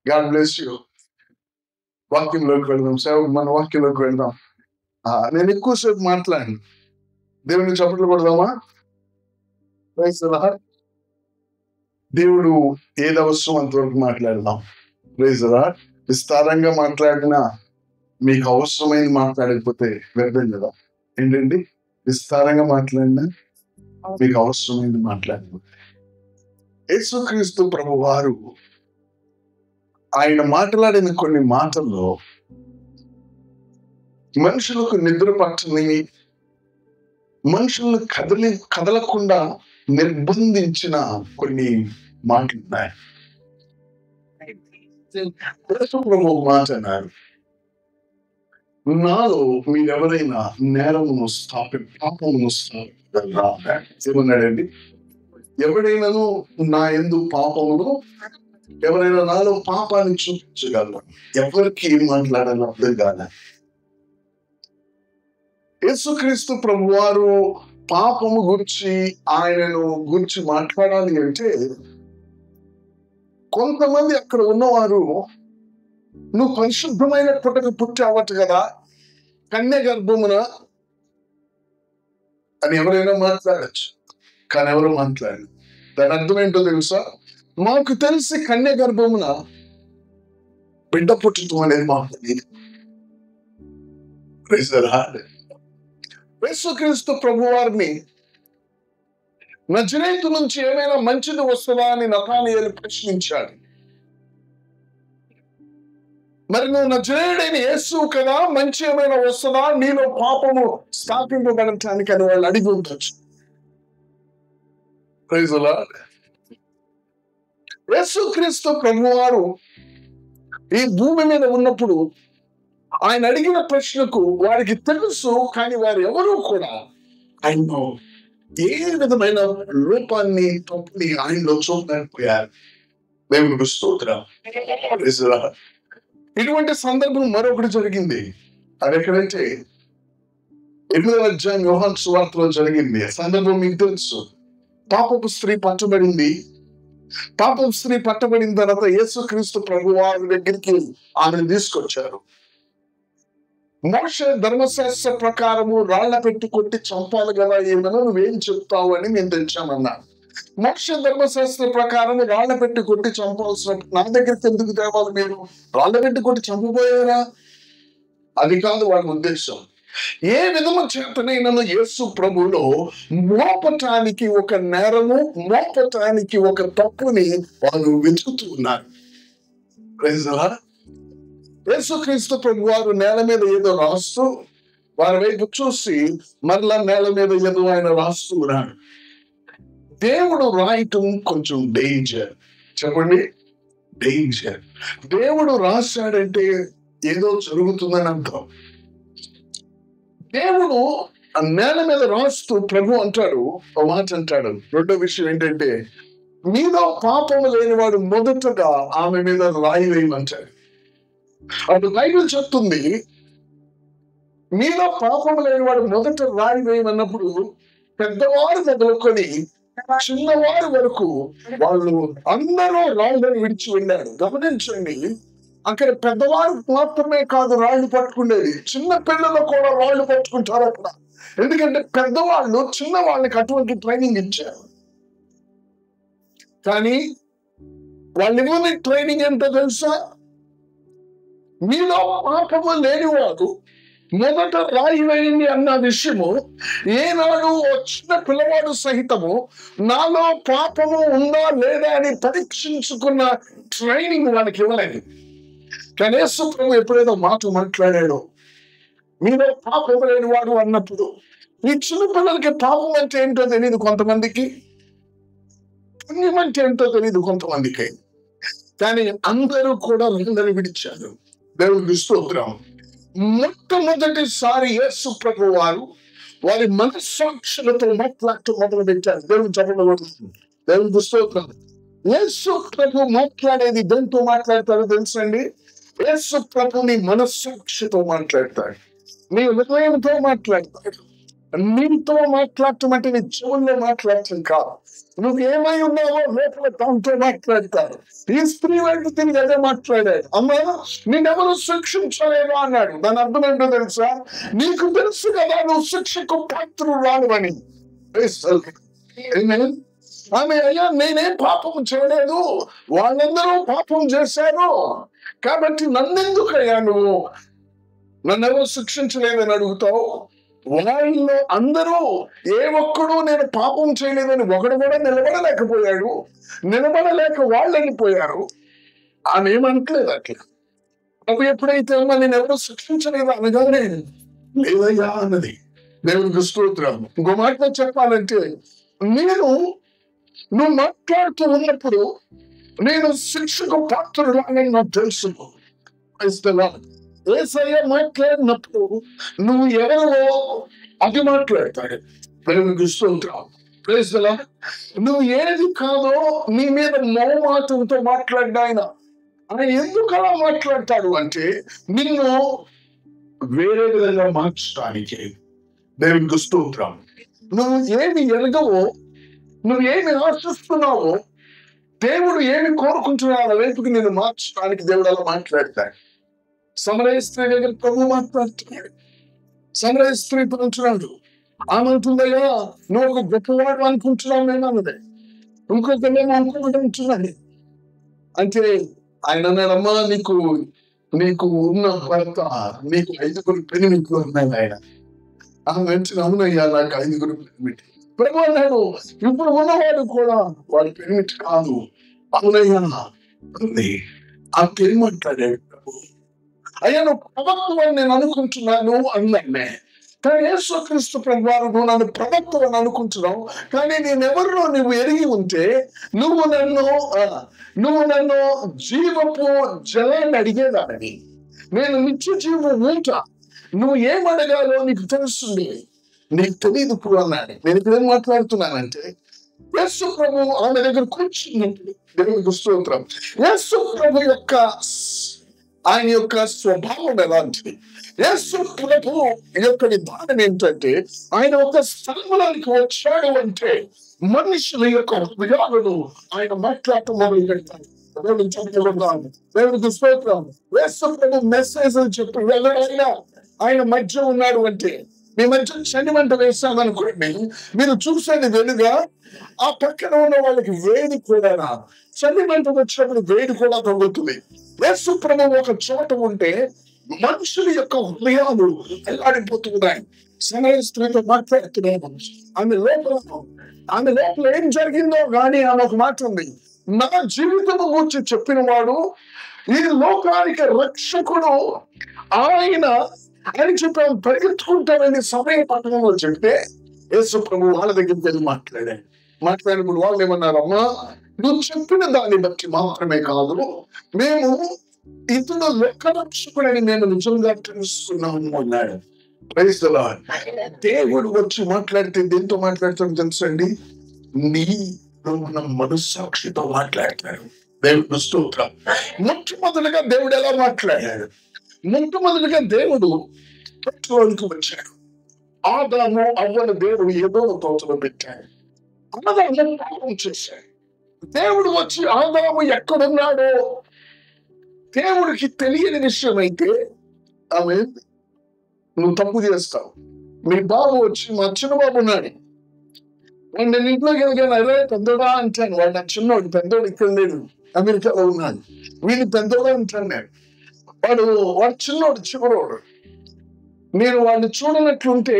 God bless you. వాక్యంలోకి వెళ్దాం. మన వాక్యంలోకి వెళ్దాం. నేను ఎక్కువసేపు మాట్లాడాను. దేవుని చప్పట్లు కొడదామా? Praise the Lord. దేవుడు ఏది అవసరం అంతవరకు మాట్లాడదాం. Praise the Lord. విస్తారంగా మాట్లాడినా మీకు అవసరమైంది మాట్లాడకపోతే వ్యర్థం కదా. ఏంటండి? విస్తారంగా మాట్లాడినా మీకు అవసరమైంది మాట్లాడకపోతే. యేసుక్రీస్తు ప్రభు వారు ఆయన మాట్లాడిన కొన్ని మాటల్లో మనుషులకు నిద్ర పట్టని, మనుషులను కదలకుండా నిర్బంధించిన కొన్ని మాటలు ఉన్నాయి. యేసు ప్రభు ఒక మాట అన్నారు, నాలో మీరెవరైనా పాపమును స్థాపించగలరా? ఏమన్నాడండి? ఎవరైనాను నా యందు పాపమును, ఎవరైనా నాలో పాపాన్ని చూపించగలరా? ఎవరికి ఏం మాట్లాడాలో అర్థం కాదు. యేసుక్రీస్తు ప్రభు వారు పాపము గురించి, ఆయనను గురించి మాట్లాడాలి అంటే కొంతమంది అక్కడ ఉన్నవారు, నువ్వు పరిశుద్ధమైన పుట్టక పుట్టావట కదా, కన్య గర్భమున అని ఎవరైనా మాట్లాడచ్చు. కానీ ఎవరు మాట్లాడారు? దాని అర్థం ఏంటో తెలుసా? మాకు తెలిసి కన్య గర్భమున బిడ్డ పుట్టడం అనేది మాకు తెలియదు. యేసుక్రీస్తు ప్రభు వారిని నజరేతు నుంచి ఏమైనా మంచిది వస్తుందా అని నతానీయేలు ప్రశ్నించాడు. మరి నువ్వు నజరేయుడైన యేసు కదా, మంచి ఏమైనా వస్తుందా, నీలో పాపము స్థాపింపబడటానికి అని వాళ్ళు అడిగి ఉండొచ్చు. Praise the Lord. యేసుక్రీస్తు ప్రభు వారు ఈ భూమి మీద ఉన్నప్పుడు ఆయన అడిగిన ప్రశ్నకు వారికి తెలుసు, కానీ వారు ఎవరూ కూడా ఆయన ఏ విధమైన రూపాన్ని, తప్పుని ఆయనలో చూడలేకపోయారు. దేవునికి స్తోత్రం. ఇటువంటి సందర్భం మరొకటి జరిగింది. అది ఎక్కడంటే 8వ అధ్యాయం యోహాను సువార్తలో జరిగింది. సందర్భం మీకు తెలుసు. పాపపు స్త్రీ పట్టబడింది. పాపపు స్త్రీ పట్టబడిన తర్వాత యేసుక్రీస్తు ప్రభు వారి దగ్గరికి ఆమెను తీసుకొచ్చారు. మోషే ధర్మశాస్త్ర ప్రకారము రాళ్ల పెట్టి కొట్టి చంపాలి కదా, ఏమన్నా నువ్వేం చెప్తావు అని మేము తెచ్చామన్నా. మోషే ధర్మశాస్త్ర ప్రకారం రాళ్ల పెట్టి కొట్టి చంపాల్సిన నా దగ్గరికి ఎందుకు తేవాలి? మీరు రాళ్ల పెట్టి కొట్టి చంపబోయారా? అది కాదు వాళ్ళ ఉద్దేశం. ఏ విధము చేతనైనా యేసు ప్రభులో మోపటానికి ఒక నేరము, మోపటానికి ఒక తప్పుని వాళ్ళు వెతుకుతూ ఉన్నారు. Praise the Lord. యేసుక్రీస్తు ప్రభు వారు నేల మీద ఏదో రాస్తూ వారి వైపు చూసి మరలా నేల మీద ఏదో ఆయన రాస్తూ ఉన్నాడు. దేవుడు రాయటం కొంచెం డేంజర్. చెప్పండి, డేంజర్. దేవుడు రాశాడంటే ఏదో జరుగుతుందని అర్థం. దేవుడు ఆ నేల మీద రాస్తూ ప్రభు అంటాడు, ఒక మాట అంటాడు. రెండో విషయం ఏంటంటే, మీలో పాపము లేనివాడు మొదటగా ఆమె మీద రాయి వేయమంటాడు. అప్పుడు బైబిల్ చెప్తుంది, మీలో పాపము లేనివాడు మొదట రాయి వేయమన్నప్పుడు పెద్దవారు మొదలుకొని చిన్నవారు వరకు వాళ్ళు అందరూ రాళ్ళని విడిచి వెళ్ళారు. గమనించండి, అక్కడ పెద్దవారు మాత్రమే కాదు రాళ్ళు పట్టుకునేది, చిన్న పిల్లలు కూడా రాళ్ళు పట్టుకుంటారు అక్కడ. ఎందుకంటే పెద్దవాళ్ళు చిన్న వాళ్ళకి అటువంటి ట్రైనింగ్ ఇచ్చారు. కానీ వాళ్ళు ఇవ్వని ట్రైనింగ్ ఏంటో తెలుసా? మీలో పాపము లేనివాడు మొదట రాయి వేయండి అన్న విషయము ఏనాడు చిన్న పిల్లవాడు సహితము నాలో పాపము ఉందా లేదా అని పరీక్షించుకున్న ట్రైనింగ్ వాళ్ళకి ఇవ్వలేదు. కానీ యేసు ప్రభు ఎప్పుడైనా మాట్లాడాడో, మీలో పాపము లేనివాడు అన్నప్పుడు ఈ చిన్న పిల్లలకి పాపం అంటే ఏంటో తెలియదు కొంతమందికి, పుణ్యం అంటే ఏంటో తెలియదు కొంతమందికి. కానీ అందరూ కూడా అందరూ విడిచారు. దేవునికి స్తోత్రం. మొట్టమొదటిసారి యేసు ప్రభు వారు వారి మనస్సాక్షులతో మాట్లాడటం మొదలు పెట్టారు. దేవుని చెప్పడం, దేవునికి స్తోత్రం. యేసు ప్రభు మాట్లాడేది దేంతో మాట్లాడతారో తెలుసండి? యేసు ప్రభుని మనస్సాక్షితో మాట్లాడతాడు, నీ హృదయంతో మాట్లాడతాడు. నీతో మాట్లాడటం అంటే నీ చెవుల్లో మాట్లాడటం కాదు. నువ్వు ఏమై ఉన్నావో లోపల దాంతో మాట్లాడతారు. ఈ స్త్రీ వైపు తిరిగి అదే మాట్లాడాడు. అమ్మా, నేనెవరు శిక్షించలేను అన్నాడు. దాని అర్థం ఏంటో తెలుసా? నీకు తెలుసు కదా నువ్వు శిక్షకు పాత్రురాలు అని. ఆమె, అయ్యా నేనేం పాపం చేయలేదు, వాళ్ళందరూ పాపం చేశారు, కాబట్టి నన్నెందుకయ్యా నువ్వు నన్నెవరు శిక్షించలేదని అడుగుతావు? వాళ్ళలో అందరూ ఏ ఒక్కడు నేను పాపం చేయలేదని ఒకడు కూడా నిలబడలేకపోయాడు. నిలబడలేక వాళ్ళు వెళ్ళిపోయారు. ఆమె ఏమంటలేదు అట్లా. అవి ఎప్పుడైతే అమ్మా నేను ఎవరో శిక్షించలేదు అనగానే లేదయ్యా అన్నది. దేవునికి స్తోత్రం. ఇంకో మాట చెప్పాలంటే, నువ్వు మాట్లాడుతూ ఉన్నప్పుడు నేను శిక్షకు పాత్రురాలని నాకు తెలుసు. యేసయ్య మాట్లాడినప్పుడు నువ్వు ఎవరో అది మాట్లాడతాడు. దేవునికి స్తోత్రం. నువ్వు ఏది కాదో నీ మీద మౌమాటంతో మాట్లాడ్డా ఆయన ఎందుకు అలా మాట్లాడతాడు అంటే నిన్ను వేరే విధంగా మార్చడానికి. దేవునికి స్తోత్రం. నువ్వు ఏమి ఎరగవో, నువ్వు ఏమి ఆశిస్తున్నావో, దేవుడు ఏమి కోరుకుంటున్నాడు వైపుకి నిన్ను మార్చడానికి దేవుడు అలా మాట్లాడతాడు. సమరయ స్త్రీ దగ్గర ప్రభు మాట్లాడుతున్నాడు. సమరయ స్త్రీ అంటున్నాడు, ఆమె అంటుందయ్యా నువ్వు ఒక గొప్పవాడు అనుకుంటున్నావు నేను అన్నది. ఇంకొకరేమో అనుకోవడం అంటున్నాడు. అంటే ఆయన అన్నాడమ్మా, నీకు ఉన్న భర్త నీకు 5 పెనిమిట్లు ఉన్నాయి ఆయన. ఆమె వెంటనే అవునయ్యా నాకు 5 పెనిమిటి. ప్రభు అన్నాడు, ఇప్పుడు ఉన్నవాడు కూడా వాడి పెనిమిటి కాదు. అవునయ్యా అంది. ఆ పేరు మాట్లాడాడు ప్రభు. అయ్యా నువ్వు ప్రవక్తవని నేను అనుకుంటున్నాను అన్నానే. కానీ యేసుక్రీస్తు ప్రభువారు నువ్వు నన్ను ప్రవక్తవని అనుకుంటున్నావు, కానీ నేనెవరిలో నువ్వు ఎరిగి ఉంటే నువ్వు నన్ను జీవపు జలాన్ని అడిగేదానని, నేను నిత్య జీవం ఊట, నువ్వు ఏమడగాలో నీకు తెలుస్తుంది, నీకు తెలియదు ఇప్పుడు అన్నాడు. నేను ఇక్కడ ఏం మాట్లాడుతున్నానంటే, యేసు ప్రభు ఆమె దగ్గర కూర్చున్నప్పుడు దేవునికి స్తోత్రం. యేసు ప్రభు ఆయన యొక్క స్వభావం ఎలాంటిది? యేసు ప్రభు యొక్క విధానం ఏంటంటే, ఆయన ఒక స్థలంలోనికి వచ్చాడు అంటే మనుషుల యొక్క హృదయాలను ఆయన మాట్లాడటం మొదలు పెడతాడు. దేవునికి స్తోత్రం. యేసు ప్రభు మెసేజ్ చెప్పి వెళ్ళడైనా ఆయన మధ్య ఉన్నాడు అంటే, మీ మధ్య శని మంట వేస్తామనుకోండి, మీరు చూసేది వెలుగా, ఆ పక్కన ఉన్న వాళ్ళకి వేడి కూడా, శని మంట వచ్చినప్పుడు వేడి కూడా తగ్గుతుంది. యేసు ప్రభు ఒక చోట ఉంటే మనుషుల యొక్క హృదయాలు ఎల్లాడిపోతున్నాయి. సమరయ స్త్రీతో మాట్లాడుతున్నాము. ఆమె లోపల ఏం జరిగిందో కానీ ఆమె ఒక మాట ఉంది, నా జీవితము గురించి చెప్పిన వాడు, ఈ లోకానికి రక్షకుడు ఆయన అని చెప్పి పరిగెత్తుకుంటానని సమయ పట్టణంలో చెప్తే యేసు ప్రభు వాళ్ళ దగ్గరికి వెళ్ళి మాట్లాడినప్పుడు వాళ్ళు ఏమన్నారమ్మా, నువ్వు చెప్పిన దాన్ని బట్టి మాత్రమే కాదు, మేము ఇతను లెక్క రక్షకుడని మేము నిజంగా తెలుసుకున్నాము అన్నాడు. దేవుడు వచ్చి మాట్లాడితే దేంతో మాట్లాడతాడు తెలుసండి? మన మనస్సాక్షితో మాట్లాడతాడు. దేవుడు స్తోత్రం. మొట్టమొదటిగా దేవుడు ఎలా మాట్లాడాడు? మొట్టమొదటిగా దేవుడు తోటలోనికి వచ్చాడు. ఆదాము అవ్వను దేవుడు ఏదో తోటలో పెట్టాడు. ఆదాము పాపం చేశాడు. దేవుడు వచ్చి ఆదాము ఎక్కడున్నాడో దేవుడికి తెలియని విషయం అయితే ఆమె నువ్వు తప్పు చేస్తావు. మీ బాబు వచ్చి, మా చిన్న బాబు ఉన్నాడు, నేను ఇంట్లోకి వెళ్ళగాను, అదే పెద్దోడా అంటాను. వాడు నా చిన్నోడు, పెద్దోడు ఇక్కడ లేడు, అమెరికాలో ఉన్నాడు. వీళ్ళు పెద్దోడా అంటాను. వాడు చిన్నోడు, చివరోడు. నేను వాడిని చూడనట్లుంటే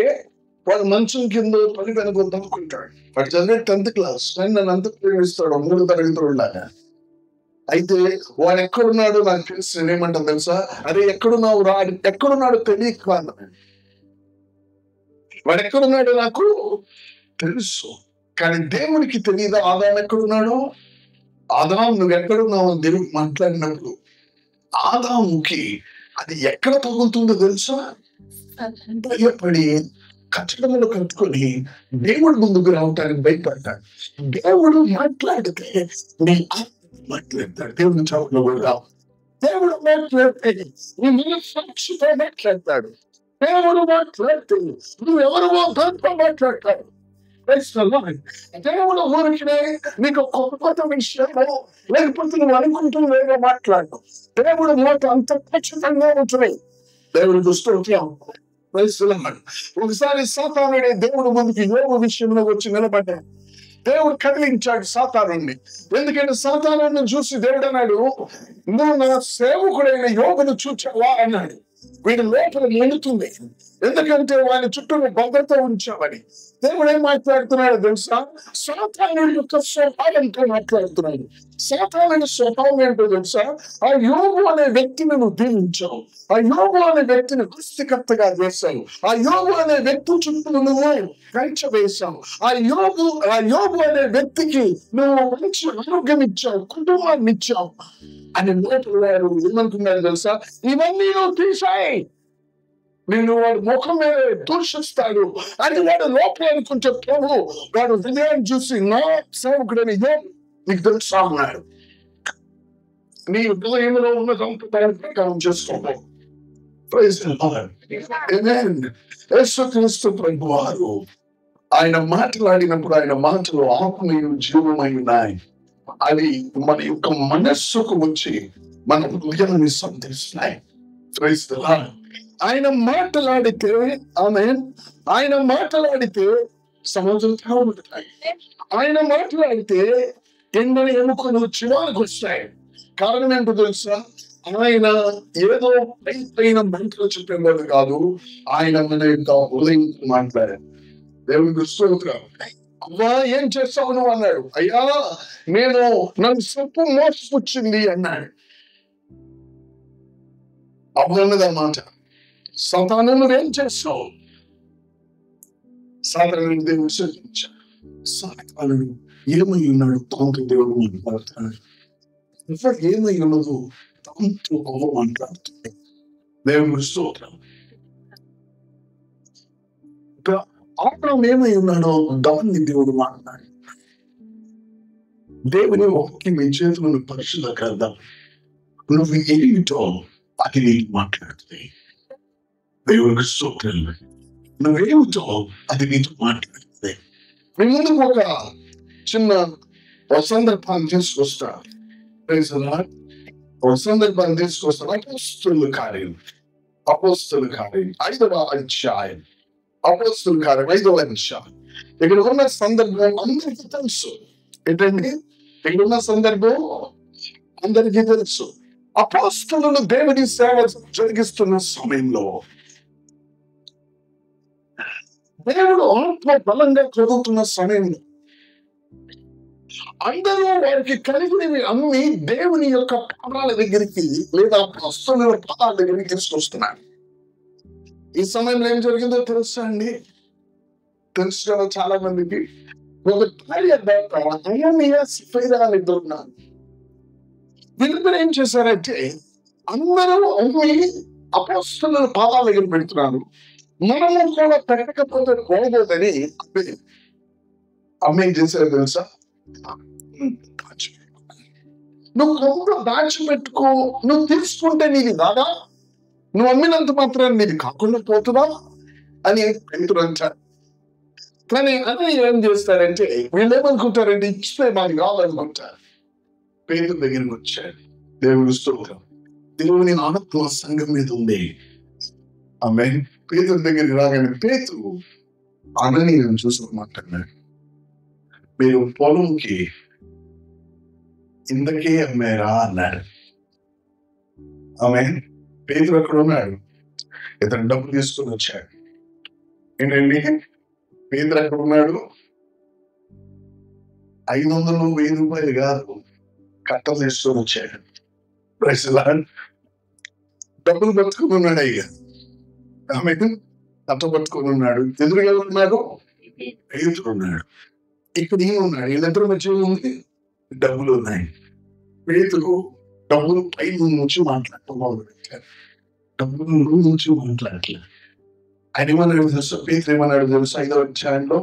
వాడు మంచం కింద పని వెనుకొని అనుకుంటాడు. వాడు చదివే 10th క్లాస్, కానీ నన్ను అంత ప్రేమిస్తాడు 3వ తరగతి లాగా. అయితే వాడు ఎక్కడున్నాడు నాకు తెలుసు. నేనేమంటాను తెలుసా? అరే ఎక్కడున్నావు రా, ఎక్కడున్నాడు తెలియక వాడు ఎక్కడున్నాడు నాకు తెలుసు, కానీ దేవుడికి తెలియదా ఆదాం ఎక్కడున్నాడు? ఆదాం నువ్వు ఎక్కడున్నావు అని దేవుడు మాట్లాడినప్పుడు ఆదాముకి అది ఎక్కడ తగులుతుందో తెలుసా? భయపడి కట్టడములు కట్టుకొని దేవుడు ముందుకు రావటానికి భయపడతాడు. దేవుడు మాట్లాడితే నీ మాట్లాడతాడు. దేవుని చదువులో కూడా దేవుడు మాట్లాడితే నీ మనస్సాక్షితో మాట్లాడతాడు. దేవుడు మాట్లాడితే నువ్వెవరు దాంతో మాట్లాడతావు. దేవుడు ఊరికినే నీకు కొత్త విషయంలో లేకపోతే నువ్వు అనుకుంటున్నావేమో మాట్లాడు. దేవుడు మాట అంత ఖచ్చితంగా ఉంటుంది. దేవుడు దుష్టం. ఒకసారి సాతానుడే దేవుడు ముందుకి యోబు విషయంలో వచ్చి నిలబడ్డాడు. దేవుడు కదిలించాడు సాతానుడిని. ఎందుకంటే సాతానుడిని చూసి దేవుడు అన్నాడు, నువ్వు నా సేవకుడైన యోబును చూచావా అన్నాడు. వీడి లోపల నిండుతుంది, ఎందుకంటే వాని చుట్టూ భద్రత ఉంచామని. దేవుడు ఏం మాట్లాడుతున్నాడు తెలుసా? సాతానుడి యొక్క స్వభావంతో మాట్లాడుతున్నాడు. సాతానుడి స్వభావం ఏంటో తెలుసా? ఆ యోబు అనే వ్యక్తిని నువ్వు దీవించావు, ఆ యోబు అనే వ్యక్తిని పుస్తికర్తగా చేశావు, ఆ యోబు అనే వ్యక్తి చుట్టూ నువ్వు కంచె వేశావు, ఆ యోబు అనే వ్యక్తికి నువ్వు మంచి ఆరోగ్యం ఇచ్చావు, కుటుంబాన్ని ఇచ్చావు అని లోపల వారు ఏమనుకున్నారు తెలుసా? ఇవన్నీ నువ్వు తీసాయి, నిన్ను వాడు ముఖం మీద దూషిస్తాడు అని వాడు లోపల అనుకుంటే ప్రభు వాడు హృదయాన్ని చూసి నా సేవకుడని నీకు తెలుసా అన్నాడు. నీ హృదయంలో ఉన్నదంతా ప్రకారం చేసుకోవాలి. యేసుక్రీస్తు ప్రభు వారు ఆయన మాట్లాడినప్పుడు ఆయన మాటలు ఆత్మీయ జీవమై ఉన్నాయి. అది మన యొక్క మనస్సుకు వచ్చి మన హృదయాన్ని సంధిస్తున్నాయి. ఆయన మాట్లాడితే ఆయన మాట్లాడితే సమాజంగా ఉంటాయి. ఆయన మాట్లాడితే ఎండని ఎముకలు చివానికి వస్తాయి. కారణం ఏంటో తెలుసా? ఆయన ఏదో పైన మంటలు చెప్పేవాడు కాదు, ఆయన మన యొక్క హృదయం మాట్లాడారు. దేవునికి స్తోత్రం. అవ్వా ఏం చేస్తావు నువ్వు అన్నాడు. అయ్యా నేను నన్ను సొప్పు మోసపుచ్చింది అన్నాడు. అవ్వన్నది ఆ మాట. సాతాను నువ్వేం చేస్తావు? సాతాను దేవుడు సృష్టించాడు. సాతాను ఏమై ఉన్నాడు? తాంతో దేవుడు మాట్లాడుతున్నాడు. ఏమై ఉన్నదో తాంతో అవ్వ మాట్లాడుతుంది. దేవుడు స్తోత్రం. అబ్రహాము ఏమై ఉన్నాడో దాన్ని దేవుడు మాట్లాడు. దేవుని వాక్యం మీ చేతులను పరిశుద్ధ గ్రంథం, నువ్వు ఏమిటో అది నీకు మాట్లాడుతుంది. దేవునికి స్తోత్రం. నువ్వేమిటో అది నీతో మాట్లాడుతుంది. మీ ముందుకు ఒక చిన్న సందర్భాన్ని తీసుకొస్తా. సందర్భాన్ని తీసుకొస్తాను. అపోస్తలుల కార్యం 5వ అధ్యాయం. అపోస్తలుల కార్యం 5వ అధ్యాయం. ఇక్కడ ఉన్న సందర్భం అందరికీ తెలుసు. ఏంటండి ఇక్కడ ఉన్న సందర్భం అందరికీ తెలుసు. అపోస్తలులు దేవుని సేవ జరిగిస్తున్న సమయంలో దేవుడు ఆత్మ బలంగా చదువుతున్న సమయంలో అందరూ వారికి కలిగినవి అమ్మి దేవుని యొక్క పాదాల దగ్గరికి లేదా అపోస్తలుల పాదాల దగ్గరికి తీసుకొస్తున్నారు. ఈ సమయంలో ఏం జరిగిందో తెలుసా అండి? తెలుసు కదా చాలా మందికి. ఒక భార్య ఇద్దరున్నారు. వీళ్ళిద్దరు ఏం చేశారంటే అందరూ అమ్మి అపోస్తలుల పాదాల దగ్గర పెడుతున్నారు. మనము కూడా పెట్టకపోతే బాగోదని అమ్మ ఏం చేశారు తెలుసా? నువ్వు కొంత దాచిపెట్టుకో, నువ్వు తీసుకుంటే నీది కాదా, నువ్వు అమ్మినంత మాత్రం నీది కాకుండా పోతుందా అని పేతురు అంటారు. కానీ అది ఏం చేస్తారంటే వీళ్ళు ఏమనుకుంటారంటే ఇచ్చితే మాకు కావాలనుకుంటారు. పేతురు దగ్గరికి వచ్చాడు. దేవుడు స్తోత్రం. దేవుని ఆత్మ సంఘం మీద ఉంది. ఆమె పేతురు దగ్గరికి రాగానే పేతురు అననీయను చూసి మాట్లాడినాడు. మీరు పొలంకి ఇంతకే అమ్మారా అన్నాడు. ఆమె పేతురు అక్కడ ఉన్నాడు. ఇతను డబ్బులు తీసుకుని వచ్చాడు. ఏంటండి పేతురు అక్కడ ఉన్నాడు. 500-1000 రూపాయలు కాదు, కట్టలు తీసుకొని వచ్చాడు. డబ్బులు పట్టుకుని ఉన్నాడు. అయ్యా ఆమె కట్ట పట్టుకుని ఉన్నాడు. ఎదురుగా ఉన్నాడు పేతురు ఉన్నాడు. ఇక్కడ ఏమున్నాడు? వీళ్ళిద్దరు మధ్య ఉంది డబ్బులు ఉన్నాయి. పేతురు డబ్బులు పై నుంచి మాట్లాడటం మొదలు పెట్టారు. డబ్బులు నుంచి మాట్లాడట్లేదు. ఆయన ఏమన్నాడు తెలుసా? పేతురు ఏమన్నాడు తెలుసా? 5వ అధ్యాయంలో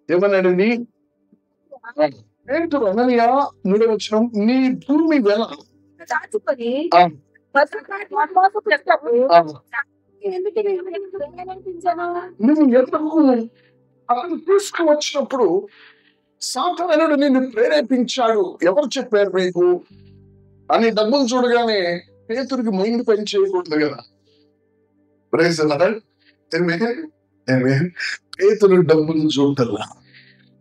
ఏమన్నాడు? పేతురు అననీయ 3వ వచనం, నీ భూమి వెల నువ్వు ఎందుకు అతను తీసుకువచ్చినప్పుడు సాతానుడు నిన్ను ప్రేరేపించాడు, ఎవరు చెప్పారు మీకు అని డబ్బులు చూడగానే పేతురికి మైండ్ పని చేయకూడదు కదా. Praise the Lord. పేతురు డబ్బులు చూడల్లా,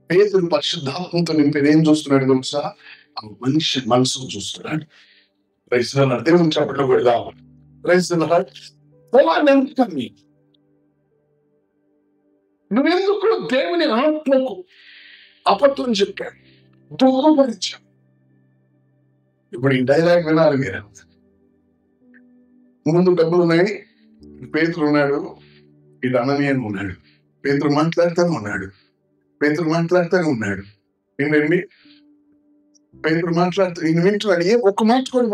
పేతురు పరిశుద్ధాత్మతో నింపేది ఏం చూస్తున్నాడు తెలుసా? ఆ మనిషి మనసును చూస్తున్నాడు. Praise the Lord. దేవుని చప్పట్లు కొడదాం. Praise the Lord. ఎందుకని నువ్వెందుకు దేవుని ఆత్మకు అబద్ధం చెప్పాడు, దూరపరిచావు? ఇప్పుడు ఈ డైలాగ్ వినాలి మీరు. ముందు డబ్బులు ఉన్నాయి, పేతురు ఉన్నాడు, ఇటు అననీయన్ ఉన్నాడు. పేతురు మాట్లాడుతూనే ఉన్నాడు. ఏంటండి? పేతురు ఈయన వింటున్నాడు. ఒక్క మాట కూడా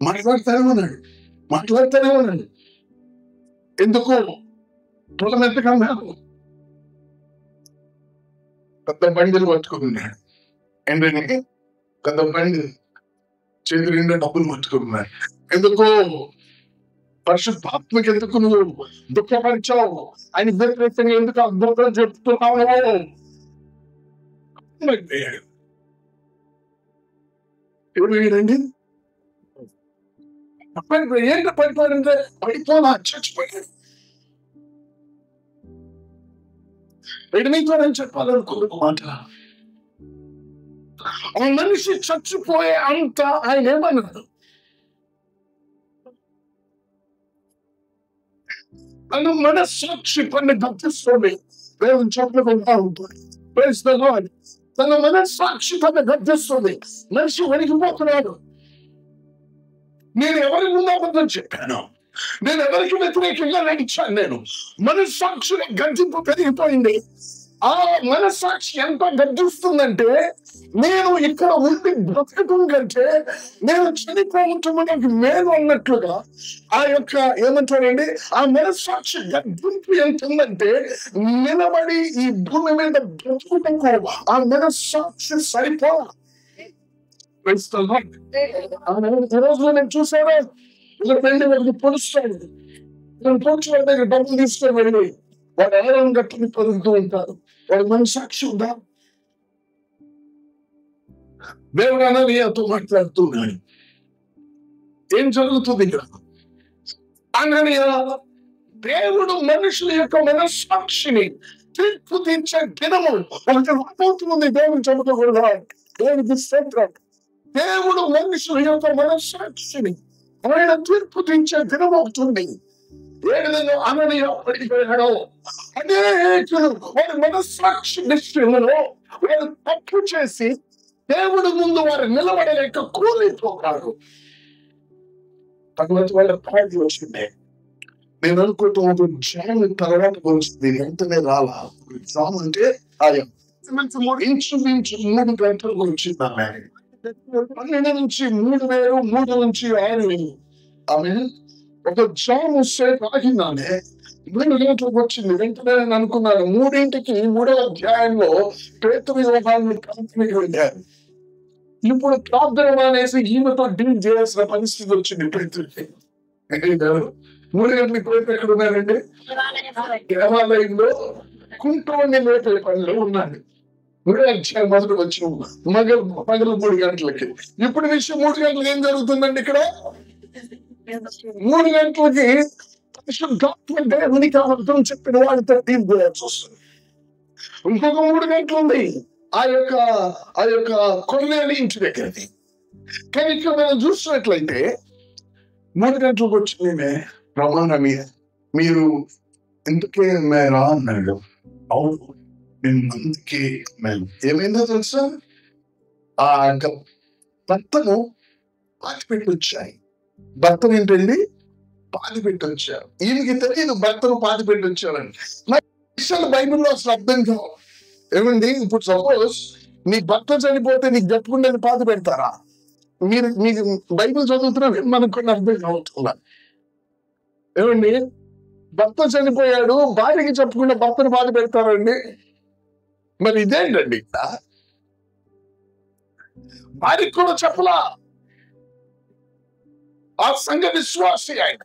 మాట్లాడుతూనే ఉన్నాడు. ఎందుకు? పొలం ఎంతకన్నాడు? పెద్ద బండిలు పట్టుకున్నాడు. ఏంటండి? పెద్ద బండి, చేతి నిండా డబ్బులు పట్టుకున్నాడు. ఎందుకు? పరిశుద్ధాత్మకి ఎందుకు నువ్వు దుఃఖపరిచావు? ఆయన వ్యతిరేకంగా ఎందుకు అద్భుతాలు చెప్తున్నావు? ఏమయ్యాడండి? ఏంటో పడిపోయాడంటే పడిపోనా, చచ్చిపోయాడు. ఎడమితోనని చెప్పాలనుకున్న మాట, ఆ మనిషి చచ్చిపోయే అంత ఆయన ఏమన్నాడు? తన మనస్సాక్షి పని గర్జిస్తుంది. దేవుని చెప్పకుండా ఉంటుంది. Praise the Lord. తన మనస్సాక్షి పని గర్జిస్తుంది. మనిషి వెలిగిపోతున్నాడు. నేను ఎవరి ముందు అబద్ధం చెప్పాను? నేను ఎవరికి వ్యతిరేకంగా నడిచాను? నేను మనస్సాక్షి గర్జింపు పెరిగిపోయింది. ఆ మనస్సాక్షి ఎంత గర్జిస్తుందంటే, నేను ఇక్కడ ఉండి బ్రతకటం కంటే నేను చనిపోవటం నాకు మేలు అన్నట్లుగా ఆ యొక్క ఏమంటారండి, ఆ మనస్సాక్షి గర్జింపు ఎంత ఉందంటే, నిలబడి ఈ భూమి మీద బ్రతుకుటకు ఆ మనస్సాక్షి సరిపోవాలి. ఈరోజు నేను చూసాను, ఇక్కడ వెళ్ళి వాడికి పొడుస్తాడు. నేను పొడిచి వాడి దగ్గర డబ్బులు తీసుకొని వెళ్ళి వాడు ఆరోగ్యం గట్టుని పొందుతూ ఉంటారు. వాడు మనస్సాక్షి ఉందా? దేవుడు అననీయతో మాట్లాడుతున్నాడు. ఏం జరుగుతుంది ఇక్కడ? అననీయ, దేవుడు మనుషుల యొక్క మనస్సాక్షిని తీర్పు తీర్చే దినము ఒకటి రాబోతుంది. దేవుని చెబుతూ దేవునికి స్తోత్రం. దేవుడు మనుషుల యొక్క మనస్సాక్షిని ఆయన తీర్పు తీర్చే దినం అవుతుంది. ఏ విధంగా అననీయ పడిపోయాడో, అనేకులు వారి మనస్సాక్షి దృష్టిలో వారు తప్పు చేసి దేవుడు ముందు వారు నిలబడలేక కూలిపోతారు. తర్వాత వాళ్ళ పాటలు వచ్చింది. నేను అనుకుంటూ జామ్ తర్వాత వచ్చింది, వెంటనే రాలా. జామ్ అంటే ఆయన ఇంచుమించు 3 గంటలకు వచ్చింది. ఆమె 12 నుంచి 3,000, 3 నుంచి 6,000. ఆమె ఒక జాము సేపు ఆగిందామె 3 గంటలకు వచ్చింది. వెంటనే నేను అనుకున్నాను, 3ంటికి 3వ అధ్యాయంలో పేతురు యోహాను కంపెనీకి వెళ్ళారు. ఇప్పుడు ప్రార్థన అనేసి ఈమెతో డీల్ చేయాల్సిన పరిస్థితి వచ్చింది పేతురుకి. 3 గంటలకు పేతురు ఎక్కడ ఉన్నారండి? దేవాలయంలో కుంటోని లోపల పనిలో ఉన్నాడు. 3వ అధ్యాయం మొదటి వచ్చిన పగలు 3 గంటలకి. ఇప్పుడు విషయం 3 గంటలకు ఏం జరుగుతుందండి? ఇక్కడ 3 గంటలకి పరిశుద్ధాత్మ దేవునికి అబద్ధం చెప్పిన వాడితో డీల్ చేయాల్సి వస్తుంది. ఇంకొక 3 గంటలు ఉంది ఆ యొక్క కొర్నేలి ఇంటి దగ్గరది. కానీ ఇక్కడ మనం చూసినట్లయితే 3 గంటలకు వచ్చింది. ప్రమాణమే, మీరు ఎందుకే మేరా అన్నాడు. అవును, నేను అందుకే మేము. ఏమైందో తెలుసా? ఆ భర్తను పాతిపెట్టి వచ్చాయి. భర్తను ఏంటండి? పాతిపెట్టి వచ్చారు. ఈయనకి తెలియదు భర్తను పాతిపెట్టి వచ్చారని. విషయాలు బైబిల్లో అసలు అర్థం కావు. ఏమండి, ఇప్పుడు సపోజ్ నీ భర్త చనిపోతే నీకు చెప్పుకుంటే పాతి పెడతారా? మీకు బైబిల్ చదువుతున్నా మనకు కొన్ని అర్థం కావట్లా. ఏమండి, భర్త చనిపోయాడు, భార్యకి చెప్పుకుంటే భర్తను పాతి పెడతారండి? మరి ఇదేంటండి? భార్యకి కూడా చెప్పలా. ఆ సంఘ విశ్వాసి ఆయన.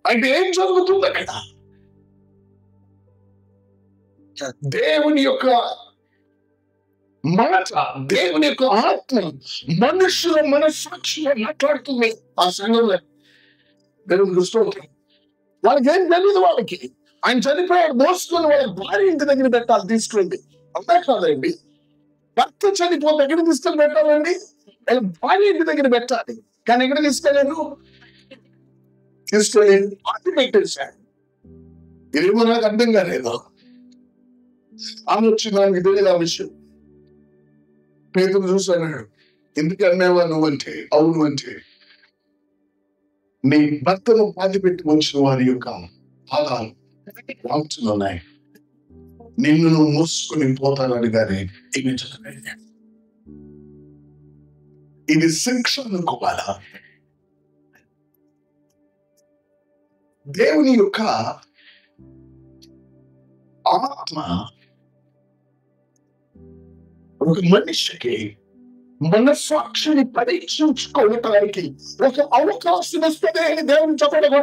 అంటే ఏం జరుగుతుంది అక్కడ? దేవుని యొక్క మాట, దేవుని యొక్క ఆత్మ మనుషుల మనస్సాక్షిగా మాట్లాడుతుంది ఆ సంఘంలో. దేవుని దృష్టిలో వాళ్ళకి ఏం తెలియదు. వాళ్ళకి ఆయన చనిపోయాడు, మోసుకొని వాళ్ళ భార్య ఇంటి దగ్గర పెట్టాలి, తీసుకెళ్ళి. అంతే కాదండి, భర్త చనిపోతే ఎక్కడ తీసుకెళ్ళి పెట్టాలండి? వాళ్ళ భార్య ఇంటి దగ్గర పెట్టాలి. కానీ ఎక్కడ తీసుకెళ్ళాను? తీసుకెళ్ళి పాతి పెట్టేశాడు. ఇదేమో నాకు అర్థం కాలేదు. ఆమె వచ్చింది, నాకు తెలియదు ఆ విషయం. పేతురు చూసాడు, ఎందుకు అన్నావా నువ్వంటే? అవును అంటే, నీ భర్తను పాతి పెట్టి వచ్చిన వారి యొక్క పాదాలు వాంచున్నాయి, నిన్ను నువ్వు మోసుకొని పోతానని కానీ ఏమి చెప్పలేదు. ఇది శిక్ష అనుకోవాలా? దేవుని యొక్క ఆత్మ ఒక మనిషికి మనస్సాక్షిని పరీక్షించుకోవటానికి ఒక అవకాశం ఇస్తుంది అని దేవుని చెప్పడం.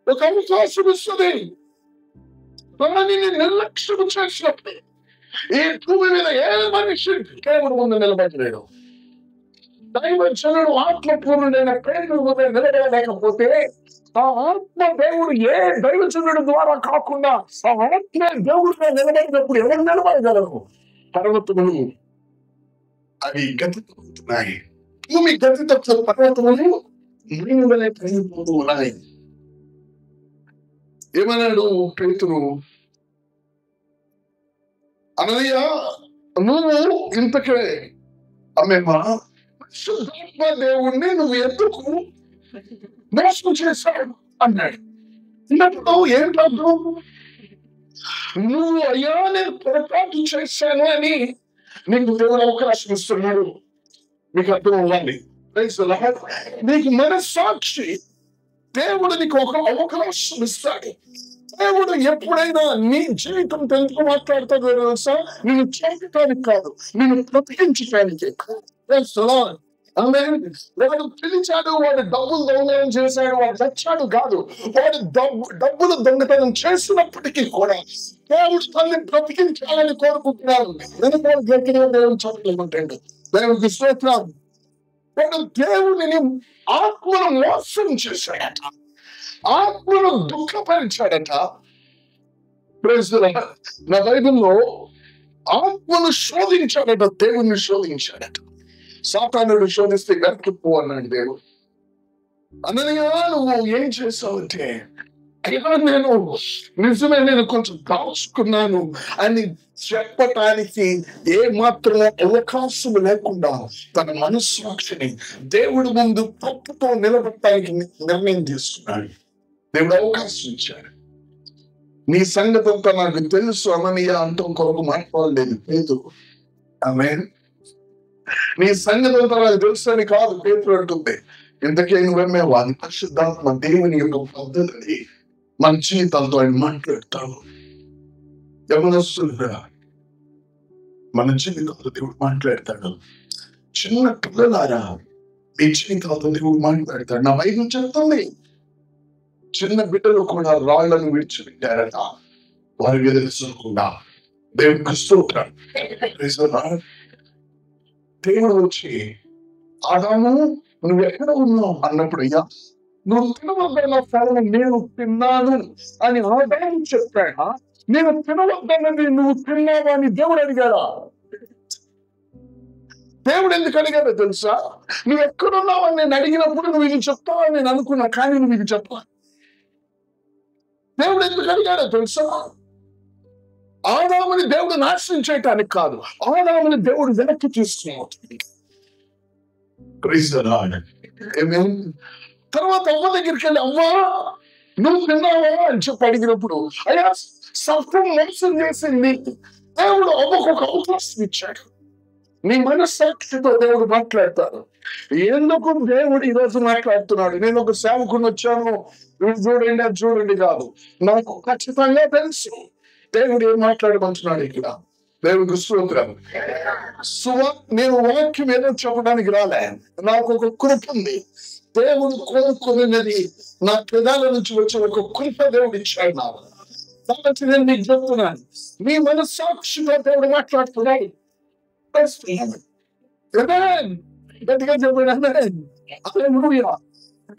ఒక అవకాశం ఇస్తుంది. దానిని నిర్లక్ష్యం చేసినప్పుడు ఈ భూమి మీద ఏ మనిషి దేవుడు ముందు నిలబడలేడు. దైవజనుడు ఆత్మపూర్ణుడైన పేతురు ముందు నిలబడలేకపోతే ఆ ఆత్మ దేవుడు ఏ దైవజనుడు ద్వారా కాకుండా ఆ ఆత్మ దేవుడిగా నిలబడినప్పుడు ఎవరు నిలబడగలరు? పర్వతములు అవి గతితవుతున్నాయి. భూమి గతితో పర్వతములు మృంగులే కరిగిపోతూ ఉన్నాయి. ఏమన్నాడు పేతురు? అనయ్య, నువ్వు ఇంతకే అమ్మేమా శుద్ధాత్మ దేవుణ్ణి నువ్వు ఎందుకు మోసం చేశావు అన్నాడు. ఏం కాదు, నువ్వు అయ్యా నేను పొరపాటు చేశాను అని నీకు దేవుడు అవకాశం ఇస్తున్నాడు. మీకు అర్థం అవ్వాలి. నీకు మనస్సాక్షి దేవుడు నీకు ఒక అవకాశం ఇస్తాడు. దేవుడు ఎప్పుడైనా నీ జీవితం తెలుగు మాట్లాడతాడు తెలుసా? నిన్ను చంపటానికి కాదు, నిన్ను బ్రతికించటానికి. వాడు పిలిచాడు, వాడు డబ్బులు దొంగతనం చేశాడు, వాడు చచ్చాడు కాదు. వాడు డబ్బులు దొంగతనం చేసినప్పటికీ కూడా దేవుడు తల్లి బ్రతికించాలని కోరుకుంటున్నాడు. నేను గట్టిగా దేవుని చదువుకుంటాడు. దేవుడికి స్తోత్రం. వాడు దేవుడిని ఆత్మను మోసం చేశాడట, ఆత్మను దుఃఖపరిచాడట. నా బైబిల్లో ఆత్మను శోధించాడట, దేవుణ్ణి శోధించాడట. సాతానుడు శోధిస్తే వెనక్కి పో అన్నాడు దేవుడు. అనగా నువ్వు ఏం చేసావంటే, అయ్యా నేను నిజమే నేను కొంచెం దాచుకున్నాను అని చెప్పటానికి ఏ మాత్రం అవకాశం లేకుండా తన మనస్సాక్షిని దేవుడి ముందు తప్పుతో నిలబెట్టడానికి నిర్ణయం తీసుకున్నాడు. దేవుడు అవకాశం ఇచ్చాడు. నీ సంగతి అంతా నాకు తెలుసు అననీయ అంటూ కొరకు మాట్లాడలేదు పేతురు. ఆమేన్. నీ సంగతి అంతా నాకు తెలుసు అని కాదు పేతురు అంటుంది. ఇంతకే నువ్వేమే వాడి పరిశుద్ధాత్మ దేవుని యొక్క పద్ధతిని మన జీవితాలతో ఆయన మాట్లాడతాడు. యవనస్తులుగా మన జీవితాలతో దేవుడు మాట్లాడతాడు. చిన్న పిల్లలారా మీ జీవితాలతో దేవుడు మాట్లాడతాడు. నా వైద్యం చెప్తుంది, చిన్న బిడ్డలు కూడా రాళ్లను విడిచిపెట్టారట, వారికి తెలుసుకోకుండా. దేవుడికి స్తోత్రం. దేవుడు వచ్చి ఆదాము నువ్వు ఎక్కడ ఉన్నావు అన్నప్పుడు, అయ్యా నువ్వు తినవద్దన్న ఫలం నేను తిన్నాను అని ఆదాము చెప్పాడా? నేను తినవద్దన్నది నువ్వు తిన్నావా అని దేవుడు అడిగాడా? దేవుడు ఎందుకు అడిగాడో తెలుసా? నువ్వు ఎక్కడున్నావని నేను అడిగినప్పుడు నువ్వు ఇది చెప్తావని నేను అనుకున్నా, కానీ నువ్వు ఇది చెప్పా. దేవుడు ఎందుకు అడిగాడో తెలుసా? ఆదాముని దేవుడు నాశనం చేయటానికి కాదు, ఆదాముని దేవుడు వెనక్కి తీసుకున్నాడు. తర్వాత అవ్వ దగ్గరికి వెళ్ళి, అవ్వా నువ్వు తిన్నావా అని చెప్పి అడిగినప్పుడు, అయ్యా సర్పం మోసం చేసింది. దేవుడు అవ్వకు ఒక అవకాశం ఇచ్చాడు. నీ మనస్సాక్షితో దేవుడు మాట్లాడతాడు. ఎందుకు దేవుడు ఈరోజు మాట్లాడుతున్నాడు? నేను ఒక సేవకుని వచ్చాను, చూడండి అది చూడండి కాదు, నాకు ఖచ్చితంగా తెలుసు దేవుడు ఏం మాట్లాడమంటున్నాడు ఇక్కడ. దేవునికి స్తోత్రం. నేను వాక్యం ఏదో చెప్పడానికి రాలే, నాకు ఒక కృప ఉంది. దేవుడు కోరుకున్నది నా పెదాల నుంచి వచ్చే ఒక కృప దేవుడు ఇచ్చాడు నాకు. కాబట్టి నేను మీకు చెప్తున్నాను, మీ మనస్సాక్షితో దేవుడు మాట్లాడుతున్నాడు. గట్టిగా చెప్పాడు.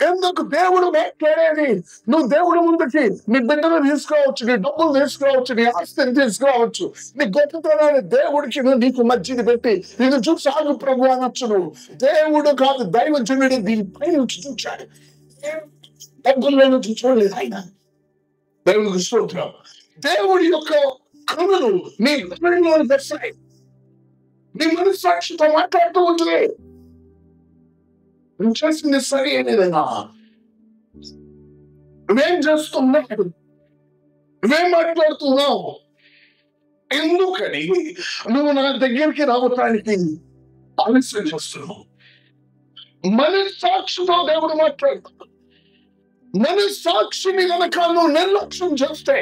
ఎందుకు దేవుడు మాట్లాడేది? నువ్వు దేవుడు ముందుకి నీ బిడ్డలు తీసుకురావచ్చు, నీ డబ్బులు తీసుకురావచ్చు, నీ ఆస్తిని తీసుకురావచ్చు, నీ గొప్పతనాన్ని దేవుడికి నీకు మధ్యని పెట్టి నేను చూసి ఆగు ప్రభు అనొచ్చు. నువ్వు దేవుడు కాదు, దైవజనుడు దీనిపై నుంచి చూచాడు. డబ్బుల్లో నుంచి చూడలేదు ఆయన. దేవుడికి స్తోత్రం. దేవుడి యొక్క కృపను నీ హృదయంలో దర్శాయి. నీ మనస్సాక్షితో మాట్లాడుతూ ఉంటుంది. నువ్వు చేసింది సరి అనేదేనా? నువ్వేం చేస్తున్నావు? నువ్వేం మాట్లాడుతున్నావు? ఎందుకని నువ్వు నా దగ్గరికి రావటానికి ఆలస్యం చేస్తున్నావు? మనస్సాక్షితో దేవుడు మాట్లాడుతున్నావు. మనస్సాక్షిని కనుక నువ్వు నిర్లక్ష్యం చేస్తే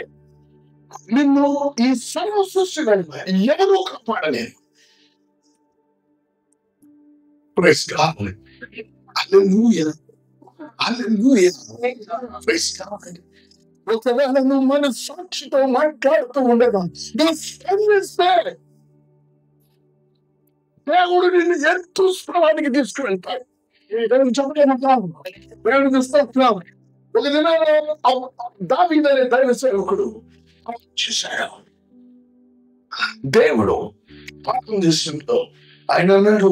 నిన్ను ఈ సర్వ సృష్టిలో ఎవరూ కాపాడలేరు. Praise God. Hallelujah. Hallelujah. Praise God. ఒకవేళ నువ్వు మనస్సాక్షితో మాట్లాడుతూ ఉండగా నువ్వు స్పందిస్తే దేవుడు నిన్ను ఎంతో స్థలానికి తీసుకువెళ్తాడు. దేవుడికి స్తోత్రం. ఒక దినాల్లో దావీదు అనే దైవ సేవకుడు చూశాడు. దేవుడు పాపం చేస్తుంటో ఆయన అన్నాడు,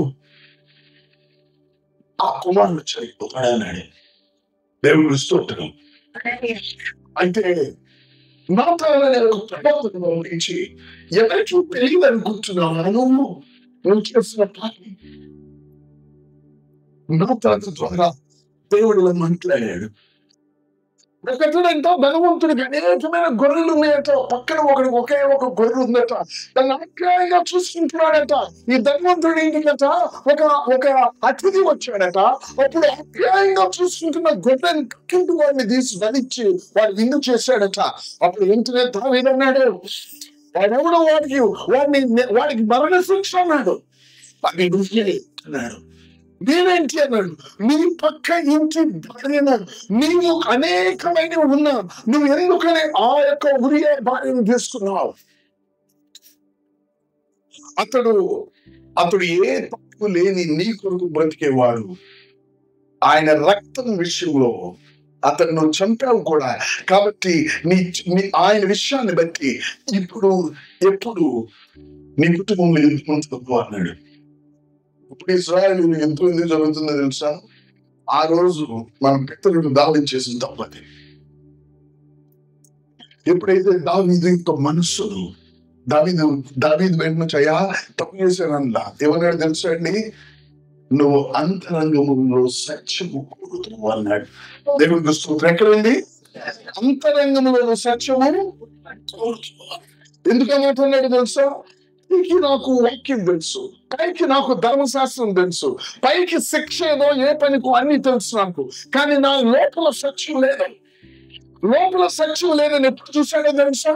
ఆ కుమారుడు చనిపోతాడు అన్నాడు. దేవుడు స్తోత్రం. అయితే నాతాను ప్రభావం గురించి ఎవరికి తెలియదనుకుంటున్నావు? నువ్వు చేసిన పని నాతాను ద్వారా దేవుడు మాట్లాడాడు. ఒకటంట ధనవంతుడికి అనేకమైన గొర్రెలు ఉన్నాయట. పక్కన ఒకే ఒక గొర్రె ఉందట. దాన్ని ఆప్యాయంగా చూసుకుంటున్నాడట. ఈ ధనవంతుడి ఇంటికట ఒక అతిథి వచ్చాడట. అప్పుడు ఆప్యాయంగా చూసుకుంటున్న గొర్రెని పక్కింటి వాడిని తీసి ధరించి వాడు విందు చేశాడట. అప్పుడు వెంటనే దావీదు అన్నాడు, వాడెవడో వాడికి మరణ శిక్ష అన్నాడు. అది అన్నాడు. నేనేంటి అన్నాడు, నీ పక్క ఇంటి భార్యను నీవు అనేకమైన ఉన్నా నువ్వు ఎందుకని ఆ యొక్క ఉరియా భార్యను తీసుకున్నావు? అతడు ఏ తప్పు లేని నీ కొరకు బ్రతికేవాడు. ఆయన రక్తం విషయంలో అతను చంపావు కూడా. కాబట్టి ఆయన విషయాన్ని బట్టి ఎప్పుడు నీ కుటుంబంలో ఎందుకు అన్నాడు. ఇప్పుడు ఇశ్రాయేలు ఎంతో ఎందుకు జరుగుతుందో తెలుసా? ఆ రోజు మన పితరులు దావించేసిన తప్పది. ఎప్పుడైతే దావీదు యొక్క మనస్సును దావీదు వెంటనే అయ్యా తప్పు చేశానన్నా ఏమన్నాడు తెలుసా అండి? నువ్వు అంతరంగంలో సత్యము కోరుతున్నావు అన్నాడు. దేవుడికి స్తోత్రం. ఎక్కడండి? అంతరంగంలో సత్యము కోరుతున్నావు. ఎందుకన్నట్టున్నాడు తెలుసా? పైకి నాకు వాక్యం తెలుసు, పైకి నాకు ధర్మశాస్త్రం తెలుసు, పైకి శిక్ష ఏదో ఏ పనికో అన్ని తెలుసు నాకు, కానీ నా లోపల సత్యం లేదు. లోపల సత్యం లేదని ఎప్పుడు చూశాడో తెలుసా?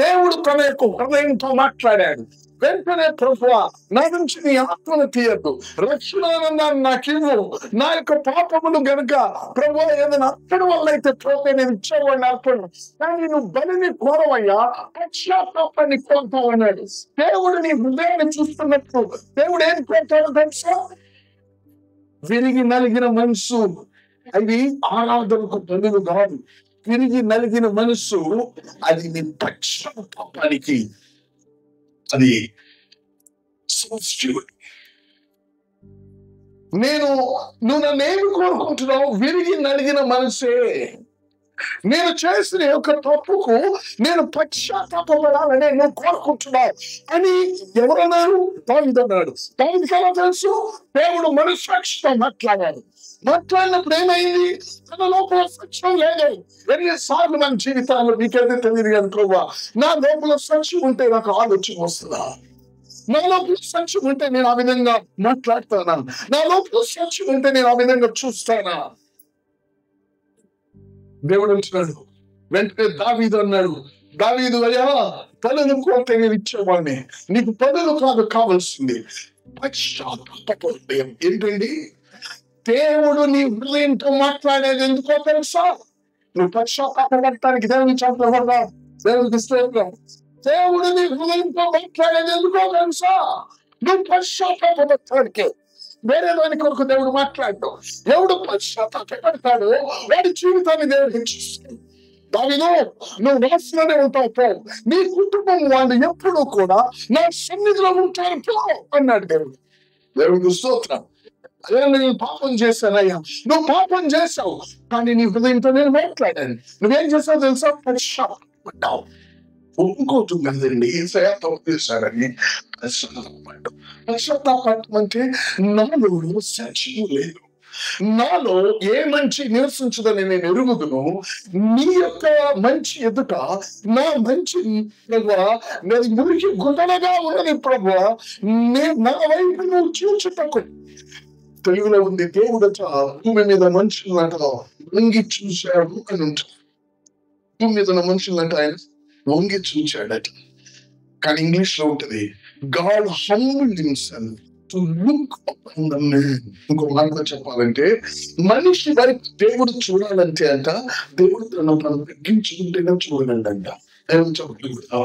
దేవుడు తన యొక్క హృదయంతో మాట్లాడాడు. వెంటనే ప్రభువా నా నుంచి నీ ఆత్మను తీయద్దు, రక్షణానందాన్ని నాకు ఇవ్వు, నా యొక్క పాపములు గనుక ప్రభువా ఏదైనా అక్కడి వల్ల అయితే పోతే నేను ఇచ్చేవాడిని అర్పణ, కానీ నువ్వు బలిని కోరవయ్యా, పశ్చాత్తాపాన్ని కోరుతావు అన్నాడు. దేవుడు నీ హృదయాన్ని చూస్తున్నట్టు దేవుడు ఏం కోరుతాడో తెలుసా? విరిగి నలిగిన మనసు. అవి ఆరాధనకు బలులు కాదు. విరిగి నలిగిన మనసు అది నీ పశ్చాత్తాపానికి అది నువ్వు నన్నేమి కోరుకుంటున్నావు? విరిగి నలిగిన మనసే. నేను చేసిన యొక్క తప్పుకు నేను పశ్చాత్తాపడాలని నువ్వు కోరుకుంటున్నావు అని ఎవరన్నారు? దావీదు అన్నాడు. దావీదుకి ఎలా తెలుసు? దేవుడు మనస్సాక్షితో మాట్లాడినప్పుడు ఏమైంది? తన లోపల సత్యం లేదు. ఎన్నిసార్లు మన జీవితాల్లో మీకైతే తెలియదు కానీ ప్రభా నా లోపల సత్యం ఉంటే నాకు ఆలోచన వస్తుందా? నా లోపల సత్యం ఉంటే నేను ఆ విధంగా మాట్లాడతానా? నా లోపల సత్యం ఉంటే నేను ఆ విధంగా చూస్తానా? దేవుడు అంటున్నాడు. వెంటనే దావీదు అన్నాడు, దావీదు అయ్యా పనులు కోరితే నేను ఇచ్చేవాడిని. నీకు పనులు కాదు కావాల్సింది, పశ్చాత్తాప హృదయం. ఏంటండి? దేవుడు నీ హృదయంతో మాట్లాడేది ఎందుకో తెలుసా? నువ్వు పశ్చాత్తాపడటానికి దేవుని చెప్పబడ్డా, దేవునికి స్తోత్రం. దేవుడు నీ హృదయంతో మాట్లాడేది ఎందుకో తెలుసా? నువ్వు పశ్చాత్తాపడటానికి. వేరే దాని కొరకు దేవుడు మాట్లాడు. ఎవడు పశ్చాత్తాపడతాడో వాడి జీవితాన్ని దేవుడు హెచ్చిస్తాడు. దానిలో నువ్వు రాసిలోనే ఉంటావు పో, నీ కుటుంబం వాళ్ళు ఎప్పుడూ కూడా నా సన్నిధిలో ఉంటారు పో అన్నాడు దేవుడు. దేవుడికి స్తోత్రం. అదే నేను పాపం చేశానయ్యా. నువ్వు పాపం చేశావు, కానీ నీ హృదయంతో నేను మాట్లాడాను. నువ్వేం చేసావు తెలుసా? పశ్చాత్తాపడ్డావు. ఇంకోటి కదండి, ఏసయ్య తప్పు చేశాడని పశ్చాత్తాపడ్డావు. పశ్చాత్తాపడటం అంటే నాలో సత్యం లేదు, నాలో ఏ మంచి నివసించదని నేను ఎరుగుదును. నీ యొక్క మంచి ఎదుట నా మంచి ప్రభువా, నేను మురికి గుండెలుగా ఉన్నది ప్రభువా, నా వైపు నువ్వు చూచుటకు. తెలుగులో ఉంది, దేవుడట భూమి మీద మనుషులట వంగి చూశాడు అని ఉంటుంది. భూమి మీద ఉన్న మనుషులంట ఆయన వంగి చూశాడట. కానీ ఇంగ్లీష్ లో ఉంటుంది, God humbled himself to look upon the man. ఇంకో మాటలో చెప్పాలంటే, మనిషి వైపు దేవుడు చూడాలంటే అంట, దేవుడు తను తగ్గించుకుంటేనే చూడాలంట. దేవుడు చెప్పగలుగుతా.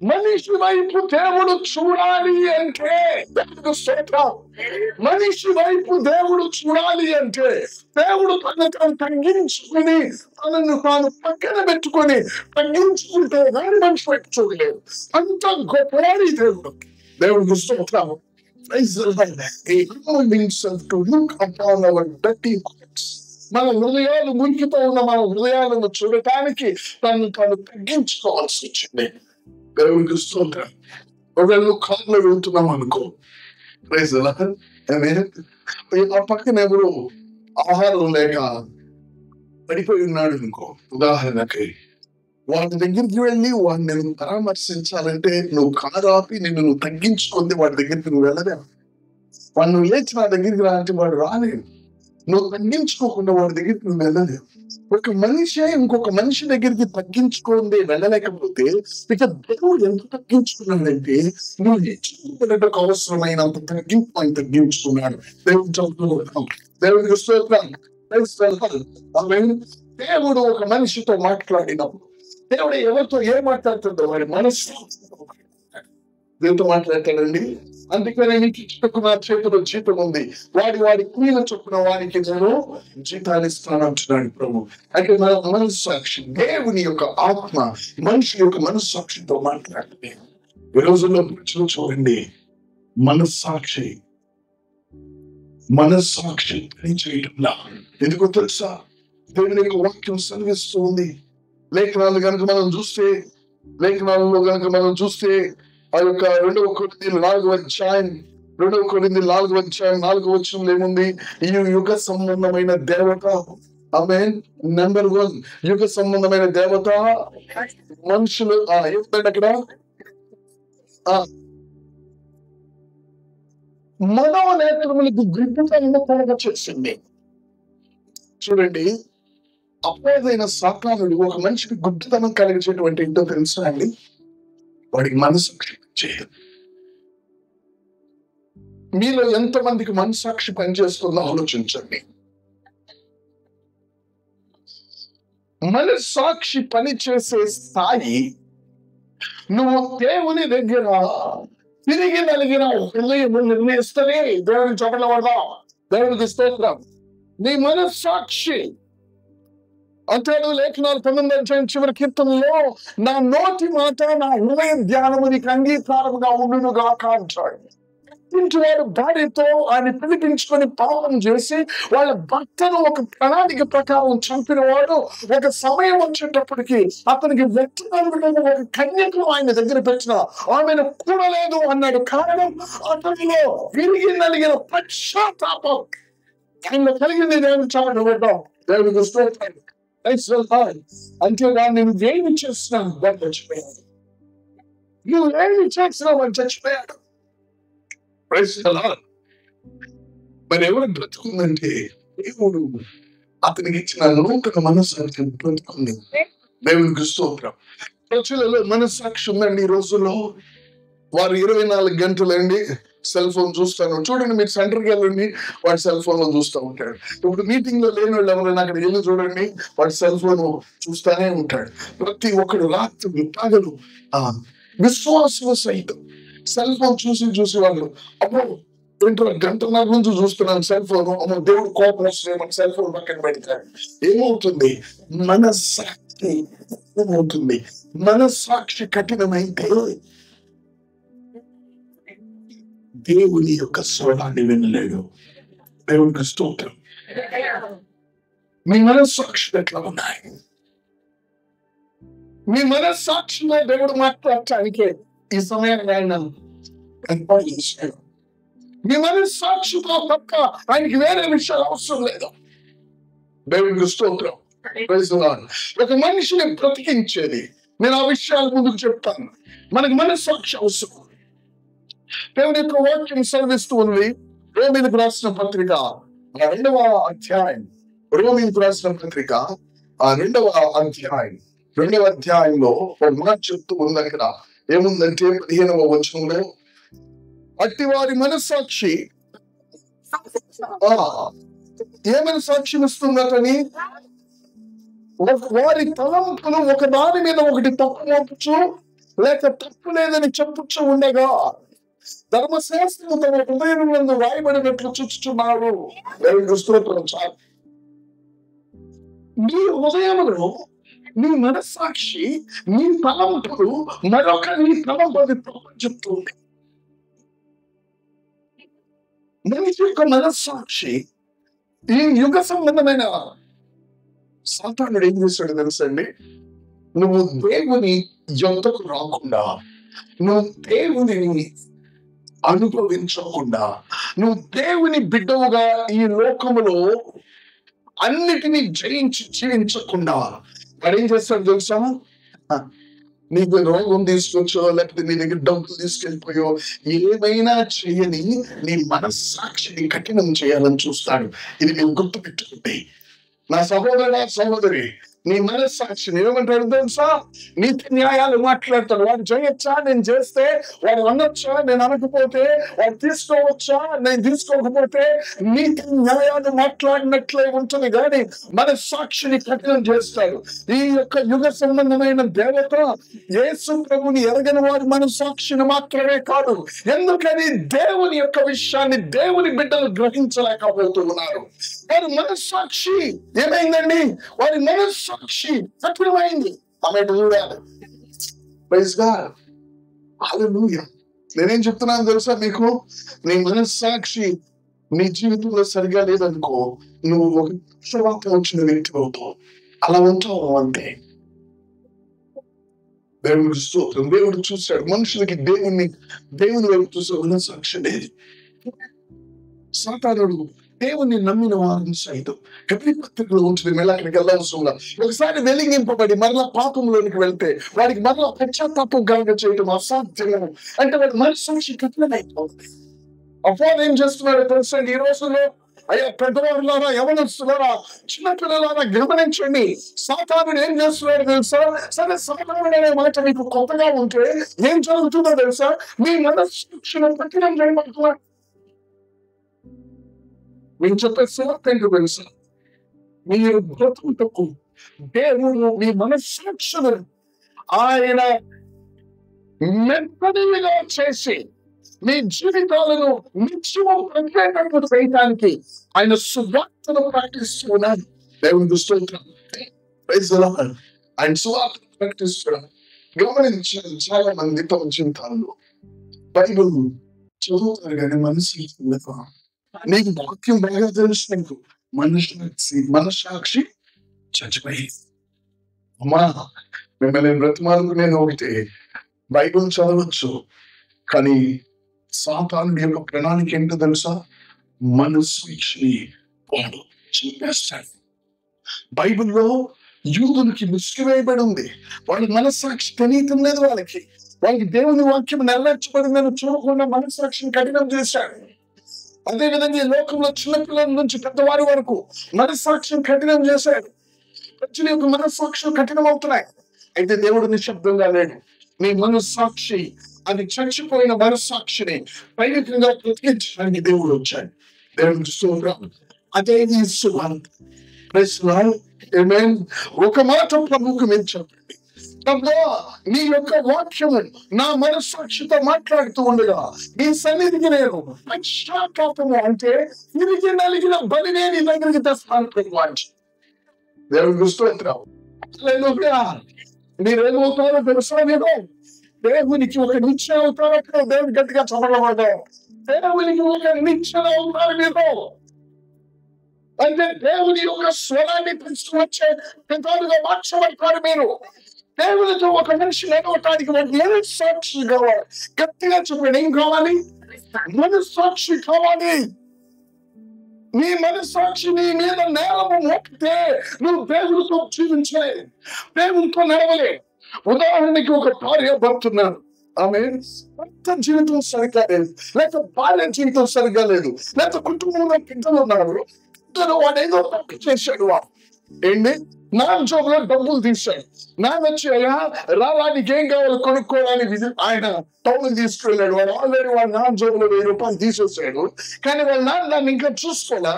మనిషి వైపు దేవుడు చూడాలి అంటే, మనిషి వైపు దేవుడు చూడాలి అంటే దేవుడు తను తగ్గించుకుని తనను తాను పక్కన పెట్టుకొని తగ్గించుకుంటే కానీ మనిషి వైపు చూడలేదు. అంత గొప్పవాడి దేవుడు. దేవుడికి స్తోత్రం. మన హృదయాలు మురికితో ఉన్న మన హృదయాలను చూడటానికి తను తగ్గించుకోవాల్సి వచ్చింది. దేవుడికి స్తోత్రం. ఒకవేళ కారులో వెళ్తున్నాం అనుకో, ఆ పక్కన ఎవరు ఆహారం లేక పడిపోయి ఉన్నాడు అనుకో, ఉదాహరణకి వాడి దగ్గరికి వెళ్ళి వాడిని నువ్వు పరామర్శించాలంటే నువ్వు కారు ఆపి నువ్వు తగ్గించుకుంది వాడి దగ్గరికి నువ్వు వెళ్ళలేవు. వాడు నువ్వు లేచి నా దగ్గరికి రా అంటే వాడు రాలేడు. నువ్వు తగ్గించుకోకుండా వాడి దగ్గరికి నువ్వు వెళ్ళలేవు. ఒక మనిషి ఇంకొక మనిషి దగ్గరికి తగ్గించుకోండి వెళ్ళలేకపోతే ఇక దేవుడు ఎంత తగ్గించుకున్నాడంటే నువ్వు హెచ్చుకోవడానికి అవసరమైనంత తగ్గింపు ఆయన తగ్గించుకున్నాడు. దేవుడు చదువుతున్నాం. దేవుడికి స్తోత్రం. దేవుడు ఒక మనిషితో మాట్లాడినప్పుడు దేవుడు ఎవరితో ఏం మాట్లాడుతుందో వాడి మనసు దేవుడితో మాట్లాడతాడండి. అందుకనే నీకు ఇచ్చుటకు నా చేతిలో జీతం ఉంది, వాడి క్రియల చొప్పున వారికి నేను జీతాన్ని ఇస్తాను అంటున్నాడు ప్రభు. అంటే మన మనస్సాక్షి, దేవుని యొక్క ఆత్మ మనిషి యొక్క మనస్సాక్షితో మాట్లాడితే ఈ రోజుల్లో ప్రజలు చూడండి, మనస్సాక్షి పని చేయడంలా. ఎందుకో తెలుసా? దేవుని యొక్క వాక్యం సెలవిస్తూ ఉంది. లేఖనాల్లో కనుక మనం చూస్తే ఆ యొక్క 2 కొరింథీయులు 4వ అధ్యాయం 4వ వచనంలో ఏముంది? ఈ యుగ సంబంధమైన దేవత, ఆమేన్, నెంబర్ 1 యుగ సంబంధమైన దేవత మనుషులు ఏమిటంటే అక్కడ మనోనేత్రములకు గుడ్డితనము చేసింది. చూడండి, అపోదైన సాతానుడు ఒక మనిషికి గుడ్డితనం కలిగించేటువంటి ఏంటో తెలుసా అండి? వాడికి మనస్సాక్షి చేయదు. మీలో ఎంతమందికి మనస్సాక్షి పనిచేస్తుందో ఆలోచించండి. మనస్సాక్షి పనిచేసే స్థాయి నువ్వు దేవుని దగ్గర తిరిగి నలిగిన హృదయం నిర్ణయిస్తేనే దేవుని చోట్ల పడదాం. దేవునికి స్తోత్రం. నీ మనస్సాక్షి అంటాడు లేఖనాలు 9వ అధ్యాయం చివరి కీర్తనలో, నా నోటి మాట నా హృదయ ధ్యానము నీకు అంగీకారముగా ఉండునుగాక అంటాడు. ఇంటి వాడు భార్యతో ఆయన పిలిపించుకొని పాపం చేసి వాళ్ళ భర్తను ఒక ప్రణాళిక ప్రకారం చంపిన వాడు ఒక సమయం వచ్చేటప్పటికి అతనికి వ్యక్తిగతంగా ఒక కన్యకను ఆయన దగ్గర పెట్టిన ఆమెను కూడలేదు అన్నాడు. కారణం అతనిలో విరిగి నలిగిన పశ్చాత్తాపం ఆయన కలిగింది. దేవుడు చాలా విడ్డాం. దేవుడికి స్తోత్రం. అంతేగాని నువ్వేమి చేస్తున్నావు అని చచ్చిపోయాడు. నువ్వేమి చేస్తున్నావు అని చచ్చిపోయాడు. మరి ఎవరు బ్రతుకుందంటే దేవుడు అతనికి ఇచ్చిన నూతన మనస్సాక్షి ఉంది. దేవునికి స్తోత్రం. ప్రజలలో మనస్సాక్షి ఉందండి ఈ రోజుల్లో. వారు 24 గంటలండి సెల్ ఫోన్ చూస్తాను. చూడండి, మీరు సెంటర్కి వెళ్ళండి, వాడు సెల్ ఫోన్ లో చూస్తూ ఉంటాడు. ఇప్పుడు మీటింగ్ లో లేని వాళ్ళు ఎవరైనా అక్కడ వెళ్ళి చూడండి, వాడు సెల్ ఫోన్ చూస్తానే ఉంటాడు. ప్రతి ఒక్కడు రాత్రి పగలు విశ్వాసం సైతం సెల్ ఫోన్ చూసి వాళ్ళు అమ్మో ఏంటో గంటన్నర నుంచి చూస్తున్నాను సెల్ ఫోన్, అమ్మో దేవుడు కోపం వస్తుంది మన సెల్ ఫోన్ పక్కన పెడతాడు. ఏమవుతుంది? మనస్సాక్షి ఏమవుతుంది? మనస్సాక్షి కఠినమైతే దేవుని యొక్క స్వరాన్ని వినలేడు. దేవునికి స్తోత్రం. మీ మనస్సాక్షులు ఎట్లా ఉన్నాయి? మీ మనస్సాక్షిలో దేవుడు మాట్లాడటానికి ఈ సమయాన్ని ఆయన ఏర్పాటు చేశాడు. మీ మనస్సాక్షితో తప్ప ఆయనకి వేరే విషయాలు అవసరం లేదు. దేవునికి స్తోత్రం. ఒక మనిషిని బ్రతికించేది, నేను ఆ విషయాలు ముందుకు చెప్తాను. మనకి మనస్సాక్షి అవసరం. దేవుని యొక్క వాక్యం సెలవిస్తూ ఉంది. రోమీయులకు రాసిన పత్రిక 2వ అధ్యాయం, రోమీయులకు రాసిన పత్రిక 2వ అధ్యాయం 2వ అధ్యాయంలో ఒక మాట చెప్తూ ఉంది. అక్కడ ఏముందంటే 15వ వచనంలో, అట్టి వారి మనస్సాక్షి ఏమైనా సాక్ష్యం ఇస్తుందటని వారి తలంపులు ఒక దాని మీద ఒకటి తప్పు మోపచ్చు లేక తప్పు లేదని చెప్పుచ్చు ఉండగా ధర్మశాస్త్రం తమ హృదయం నందు రాయబడినట్లు చూచుచున్నారు. చాలు. నీ హృదయంలో నీ మనస్సాక్షి, నీ తలంపులు మరొక నీ తలంపు అది తప్పని చెప్తుంది. మనిషి యొక్క మనస్సాక్షి ఈ యుగ సంబంధమైన సాతానుడు ఏం చేశాడు తెలుసండి? నువ్వు దేవుని యొద్దకు రాకుండా, నువ్వు దేవుని అనుభవించకుండా, నువ్వు దేవుని బిడ్డవుగా ఈ లోకములో అన్నిటినీ జయించి జీవించకుండా వాడు ఏం చేస్తాడు తెలుసా? నీకు రోగం తీసుకొచ్చో లేకపోతే నీ దగ్గర డబ్బులు తీసుకెళ్ళిపోయో ఏమైనా చేయని నీ మనస్సాక్షిని కఠినం చేయాలని చూస్తాడు. ఇది నేను గుర్తు పెట్టుకుంటే నా సహోదరుడా సహోదరి, నీ మనస్సాక్షిని ఏమంటాడు తెలుసా? నీతి న్యాయాలు మాట్లాడతాడు. వాడు చేయొచ్చా, నేను చేస్తే, వాడు అనొచ్చా, నేను అనకపోతే, వాడు తీసుకోవచ్చా, నేను తీసుకోకపోతే, నీతి న్యాయాలు మాట్లాడినట్లే ఉంటుంది. కానీ మనస్సాక్షిని కఠినం చేస్తాడు. ఈ యొక్క యుగ సంబంధమైన దేవత యేసు ప్రభుని ఎరగని వారి మనస్సాక్షిని మాత్రమే కాదు, ఎందుకని దేవుని యొక్క విషయాన్ని దేవుని బిడ్డలు గ్రహించలేకపోతున్నారు. వారి మనస్సాక్షి ఏమైందండి? వారి మనస్సాక్షి కఠినమైంది. ఆమె చూడాలి. ప్రైజ్ గాడ్, హల్లెలూయా. నేనేం చెప్తున్నాను తెలుసా మీకు? నీ మనస్సాక్షి నీ జీవితంలో సరిగా లేదనుకో, నువ్వు ఒక పక్షవాతం వచ్చిన వ్యక్తి అవుతావు. అలా ఉంటావు అంతే. దేవుడు స్తోత్రం. దేవుడు చూశాడు మనుషులకి దేవుని వైపు చూసే మనస్సాక్షి లేదు. సాతానుడు దేవుని నమ్మిన వారిని సైతం ఎప్పటి పత్రికలో ఉంటుంది. మళ్ళీ అక్కడికి వెళ్ళవసరంలా. ఒకసారి వెలిగింపబడి మరలా పాపంలోనికి వెళ్తే వాడికి మరలా పశ్చాత్తాపం కలుగ చేయడం అసాధ్యం. అంటే వాడి మనస్సాక్షి కఠినమైపోతుంది. అప్పుడు ఏం చేస్తున్నాడు తెలుసా? ఈ రోజుల్లో అయ్యా పెద్దవారులారా, యవనస్తులారా, చిన్నపిల్లలారా గమనించండి. సాతానుడు ఏం చేస్తున్నాడు తెలుసా? సరే, సాతానుడు అనే మాట మీకు కొత్తగా ఉంటే ఏం జరుగుతుందో తెలుసా? మీ మనస్సాక్షిని కఠినం చేయబడుతున్నా. నేను చెప్పే సువార్త ఏంటో తెలుసా? మీరు బ్రతుకుటకు దేవుడు మీ మనస్సాక్షులు ఆయన మెత్తడిగా చేసి మీ జీవితాలను నిత్యము ప్రత్యేకంగా చేయడానికి ఆయన సువార్తను ప్రకటిస్తున్నాడు. దేవుని స్తోత్రం. ఆయన సువార్త ప్రకటిస్తున్నాడు. గమనించాలి, చాలా మంది తమ జీవితాల్లో బైబిల్ చదువుతారు కానీ మనసు నీకు వాక్యం బాగా తెలుసు. నీకు మనస్సాక్షి చచ్చిపోయింది. అమ్మా, మిమ్మల్ని బ్రతిమాలకు నేను ఒకటి, బైబిల్ చదవచ్చు కానీ సాతానుడి యొక్క ప్రణాళిక ఏంటో తెలుసా? మనస్సాక్షిని వాడు చంపేస్తాడు. బైబిల్లో యూదులకి ముసుగు వేయబడి ఉంది. వాళ్ళ మనస్సాక్షి తెలియటం లేదు. వాళ్ళకి దేవుని వాక్యం నెరవేర్చబడిందని చూడకుండా మనస్సాక్షిని కఠినం చేశాడు. అదేవిధంగా ఈ లోకంలో చిన్నపిల్లల నుంచి పెద్దవారి వరకు మనస్సాక్షిని కఠినం చేశాడు. ప్రజల యొక్క మనస్సాక్షులు కఠినం అవుతున్నాయి. అయితే దేవుడు నిశ్శబ్దంగా లేడు. నీ మనస్సాక్షి అది చచ్చిపోయిన మనస్సాక్షిని పైకంగా బ్రతికించడానికి దేవుడు వచ్చాడు. దేవుడు స్తోత్రం. అదే ఈ సువార్త. ఒక మాట ప్రభువుకు మేము చెప్పండి, ప్రభా నీ యొక్క వాక్యము నా మనస్సాక్షితో మాట్లాడుతూ ఉండగా నీ సన్నిధికి నేను పశ్చాత్తాపము అంటే తిరిగి నలిగిన బలినే నీ దగ్గరికి తెస్తాను ప్రభు. దేవుడు స్తోత్రం. మీరేమవుతారో తెలుసా? మీరు దేవునికి ఒక నిత్యం అవుతారో దేవుని గట్టిగా చదవబడ్డారు. దేవునికి ఒక నిత్యం అవుతారు మీరు అంటే దేవుని యొక్క స్వరాన్ని తీసుకువచ్చే పెద్దలుగా మార్చబడతారు మీరు. దేవునితో ఒక మనిషి లేకపోవటానికి మనస్సాక్షి కావాలి. గట్టిగా చెప్పండి, ఏం కావాలి? మనస్సాక్షి కావాలి. నీ మనస్సాక్షి నీ మీద నేరము మోపితే నువ్వు దేవుడితో జీవించలేదు, దేవునితో నడవలే. ఉదాహరణకి ఒక భార్య భర్తున్నారు, ఆమె భర్త జీవితం సరిగ్గా లేదు, లేక భార్య జీవితం సరిగ్గా లేదు, లేక కుటుంబంలో పిల్లలు ఉన్నారు, వాడు ఏదో తప్పు చేశాడు. వాడు ఏంటి, నాన్న జోబులో డబ్బులు తీశాడు. నాన్న వచ్చి అయ్యా రాలా నీకేం కావాలి కొనుక్కోవడానికి ఆయన టౌన్ తీసుకెళ్ళాడు. వాడు ఆల్రెడీ వాడు నాన్న జోబులో 1000 రూపాయలు తీసేసాడు. కానీ వాళ్ళ నాన్న దాన్ని ఇంకా చూసుకోలే,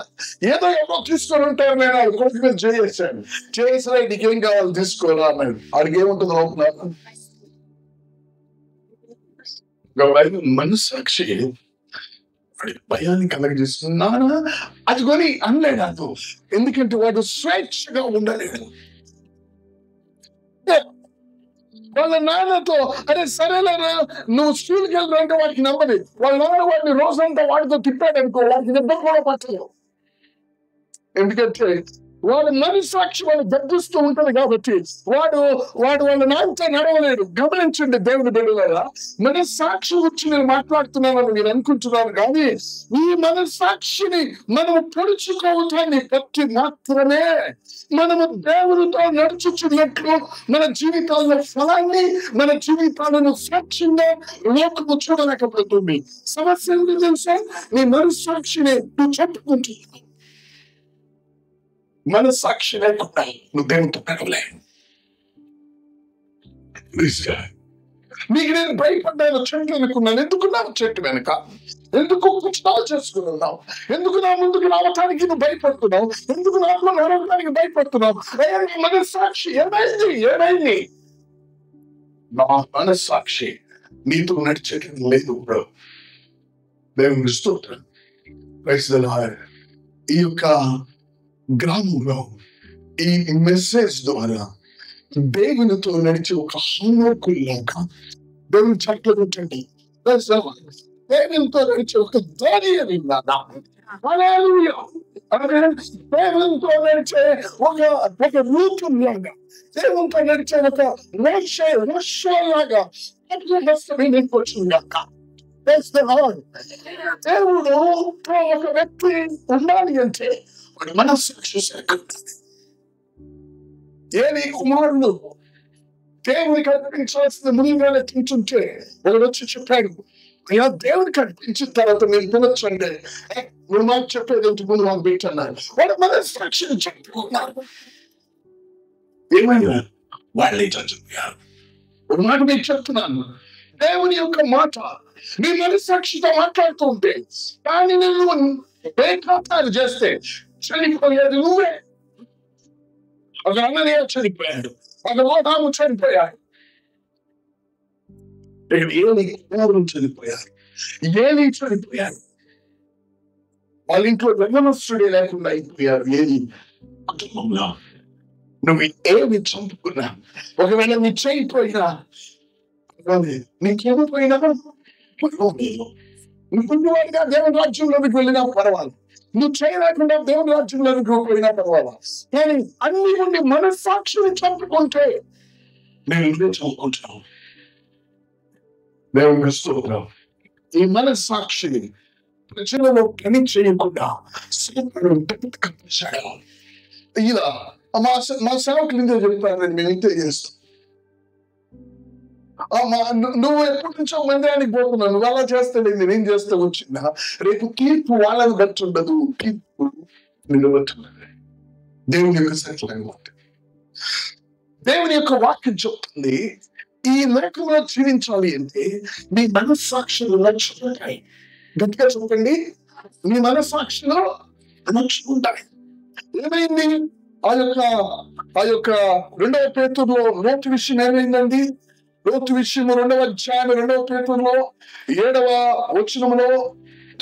ఏదో తీసుకొని ఉంటారు. నేను వాడు కొడుకు మీద చేసాడు. చేసినా నీకేం కావాలి తీసుకోరా అన్నాడు. వాడికి ఏముంటుంది లోపల? మనస్సాక్షి భయాన్ని కలగజేస్తుంది. నాన్న అది కొని అనలేడు, ఎందుకంటే వాడు స్వేచ్ఛగా ఉండలేడు. వాళ్ళ నాన్నతో అరే సరేలే నువ్వు స్కూల్కి వెళ్తానంటే వాడికి నమ్మది. వాళ్ళ నాన్న వాడిని రోజంతా వాడితో తిప్పాడు అనుకో, వాడికి దెబ్బ కూడా పట్టలేదు. ఎందుకంటే వాడు మనస్సాక్షి వాడు గర్జిస్తూ ఉంటది కాబట్టి వాడు వాళ్ళ నాన్నతో నడవలేడు. గమనించండి దేవుని బిడ్డలారా, మనస్సాక్షి గురించి నేను మాట్లాడుతున్నానని మీరు అనుకుంటున్నారు, కానీ ఈ మనస్సాక్షిని మనము పొడుచుకోవటాన్ని బట్టి మాత్రమే మనము దేవునితో నడుచుచున్నట్లు మన జీవితాల్లో ఫలాన్ని, మన జీవితాలను సాక్ష్యంగా లోకము చూడలేకపోతుంది. సమస్య ఏంటి తెలుసా? నీ మనస్సాక్షిని నువ్వు చెప్పుకుంటున్నావు. మనస్సాక్షి లేకుండా నువ్వు దేవునితో నడవలే. నీకు నేను భయపడ్డాను, చెట్లు అనుకున్నాను. ఎందుకున్నావు చెట్టు వెనుక? ఎందుకు కుచలాలు చేసుకున్నావు? ఎందుకు నా ముందుకు రావటానికి నువ్వు భయపడుతున్నావు? ఎందుకు నాలో నడవడానికి భయపడుతున్నావు? మనస్సాక్షి ఏమైంది? నా మనస్సాక్షి నీతో నడిచేటం లేదు బ్రో. దేవుని స్తోత్రం. ఈ యొక్క గ్రామంలో ఈ మెసేజ్ ద్వారా దేవునితో నడిచి ఒక హోంవర్కుల్లాగా దేవుని చెట్లు పెట్టండి. దేవునితో నడిచి ఒక ధైర్యంలాగా, దేవునితో నడిచే ఒక రూపంలాగా, దేవునితో నడిచే ఒక వర్షంలాగా దేవుడు ఒక వ్యక్తి ఉండాలి అంటే వాడి మనస్సాక్షి సరిగ్గా. ఏలి కుమారుడు దేవునికి అర్పించాల్సిన ముందుగానే తింటుంటే ఒకడు వచ్చి చెప్పాడు, అయ్యా దేవునికి అర్పించిన తర్వాత మీరు తినొచ్చండి. నువ్వు నాకు చెప్పేది ఇంటి ముందు నాకు పెట్టన్నారు. వాడు మనస్సాక్షిని చెప్పుకున్నారు. ఏమైనా వాళ్ళే చదువుతారు. ఒక మాట మీకు చెప్తున్నాను, దేవుని యొక్క మాట నీ మనస్సాక్షితో మాట్లాడుతూ ఉంటే దాన్ని నువ్వు బేఖాతారు చేస్తే చనిపోయేది నువ్వే. ఒక అన్నయ్య చనిపోయాడు, ఒక లోదాము చనిపోయాడు, చనిపోయారు, ఏలి చనిపోయారు. వాళ్ళ ఇంట్లో యవనస్తుడే లేకుండా అయిపోయారు. ఏలి కుటుంబంలో నువ్వు ఏమి చంపుకున్నా, ఒకవేళ నీ చనిపోయినా నీకేమైపోయినా నువ్వుగా దేవుని రాజ్యంలోకి వెళ్ళినా పర్వాలేదు, నువ్వు చేయలేకుండా దేవుని రాజ్యంలోకి పోయినా పర్వాలేదు. కానీ అన్ని ఉండి మనస్సాక్షిని చంపుకుంటే నేను చంపుకుంటాను. దేవుని స్తోత్రం. ఈ మనస్సాక్షిని ప్రజలలో పని చేయకుండా ఇలా మా సేవకులు ఇంతే చెప్తానని మేము ఇంతే చేస్తాం. నువ్వు ఎప్పటి నుంచో మందిరానికి పోతున్నావు, నువ్వు అలా చేస్తాడేంది, నేను చేస్తే వచ్చిందా? రేపు తీర్పు వాళ్ళని బట్టి ఉండదు, తీర్పు నిన్ను బట్టి ఉన్నది. దేవుని యొక్క సత్యం, దేవుని యొక్క వాక్యం చెప్తుంది, ఈ లోకంలో జీవించాలి అంటే మీ మనస్సాక్షులు నడుచుకుంటాయి. గట్టిగా చెప్పండి, మీ మనస్సాక్షులు నడుచుకుంటాయి. ఏమైంది? ఆ యొక్క 2వ పేతురులో లోతు విషయం ఏమైందండి? లోతు విషయం 2వ అధ్యాయం 2వ పేతురులో 7వ వచనంలో,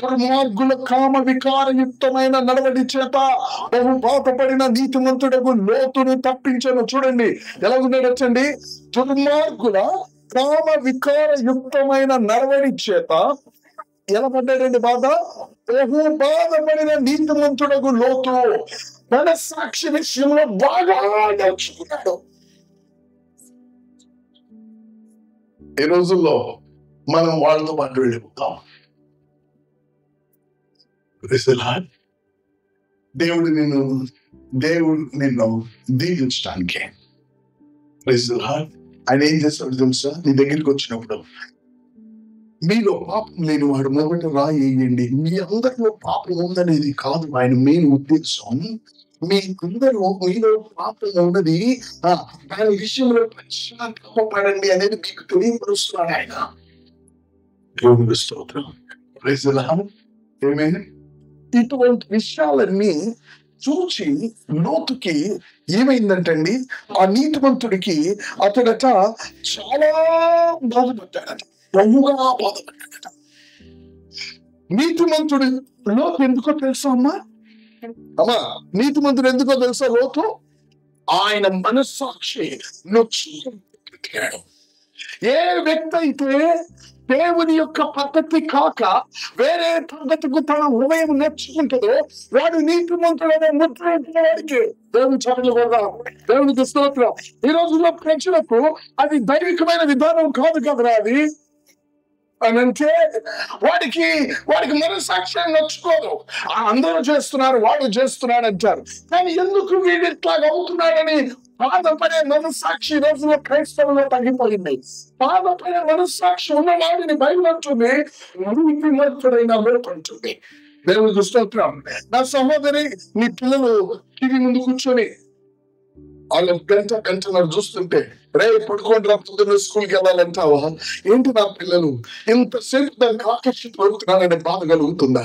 దుర్మార్గుల కామ వికారయుక్తమైన నడవడి చేత బహు బాధపడిన నీతిమంతుడకు లోతును తప్పించను. చూడండి ఎలా ఉన్నాడు వచ్చండి. దుర్మార్గుల కామ వికారయుక్తమైన నడవడి చేత ఎలా పడ్డాడండి? బహు బాధపడిన నీతిమంతుడకు లోతు మనస్సాక్షి విషయంలో బాగా నేర్చుకున్నాడు. ఈ రోజుల్లో మనం వాళ్ళతో పాటు వెళ్ళిపోతాం. దేవుడు నిన్ను దీవించడానికి ఆయన ఏం చేస్తాడు తెలుసా? నీ దగ్గరికి వచ్చినప్పుడు మీలో పాపం లేని వాడు మొదట రాయి వేయండి. మీ అందరిలో పాపం ఉందనేది కాదు ఆయన మెయిన్ ఉద్దేశం. మీలో పాపం ఉన్నది, దాని విషయంలో పశ్చాత్తాపడండి అనేది మీకు తెలియపరుస్తున్నాడు ఆయన. దేవుని స్తోత్రం. ఇటువంటి విషయాలన్నీ చూచి లోతుకి ఏమైందంటండి, ఆ నీతిమంతుడికి అతడట చాలా బాధపడ్డాడట, బహుగా బాధపడ్డాడట. నీతిమంతుడు లోతు ఎందుకో తెలుసా అమ్మా? నీతిమంతుడు ఎందుకో తెలుసా? లోతు ఆయన మనస్సాక్షి నొచ్చుకుంటాడు. ఏ వ్యక్తి అయితే దేవుని యొక్క పద్ధతి కాక వేరే పద్ధతికి తన హృదయం నేర్చుకుంటుందో వాడు నీతిమంతుడనే ముద్ర వాడికి దేవుని చర్యలు కూడా. దేవునికి స్తోత్రం. ఈ రోజుల్లో ప్రజలకు అది దైవికమైన విధానం కాదు కదరా అది అని అంటే వాడికి మనస్సాక్షి నచ్చుకోదు. అందరూ చేస్తున్నారు, వాడు చేస్తున్నాడు అంటారు. కానీ ఎందుకు వీడు ఇట్లాగా అవుతున్నాడని బాధపడే మనస్సాక్షి రోజుల్లో క్రైస్తవుల్లో తగ్గిపోయింది. బాధపడే మనస్సాక్షి ఉన్నవాడిని బయలుపడుతుంది, నీతిమంతుడైన లోపడుతుంది. దేవునికి స్తోత్రం. నా సహోదరి, నీ పిల్లలు టీవీ ముందు కూర్చొని వాళ్ళు గంటన్నర చూస్తుంటే రే పడుకోండి రా పొద్దున్న స్కూల్కి వెళ్ళాలంటావా? ఏంటి నా పిల్లలు ఇంతసేపు దానికి ఆకర్షితులవుతున్నారనే బాధ కలుగుతుందా?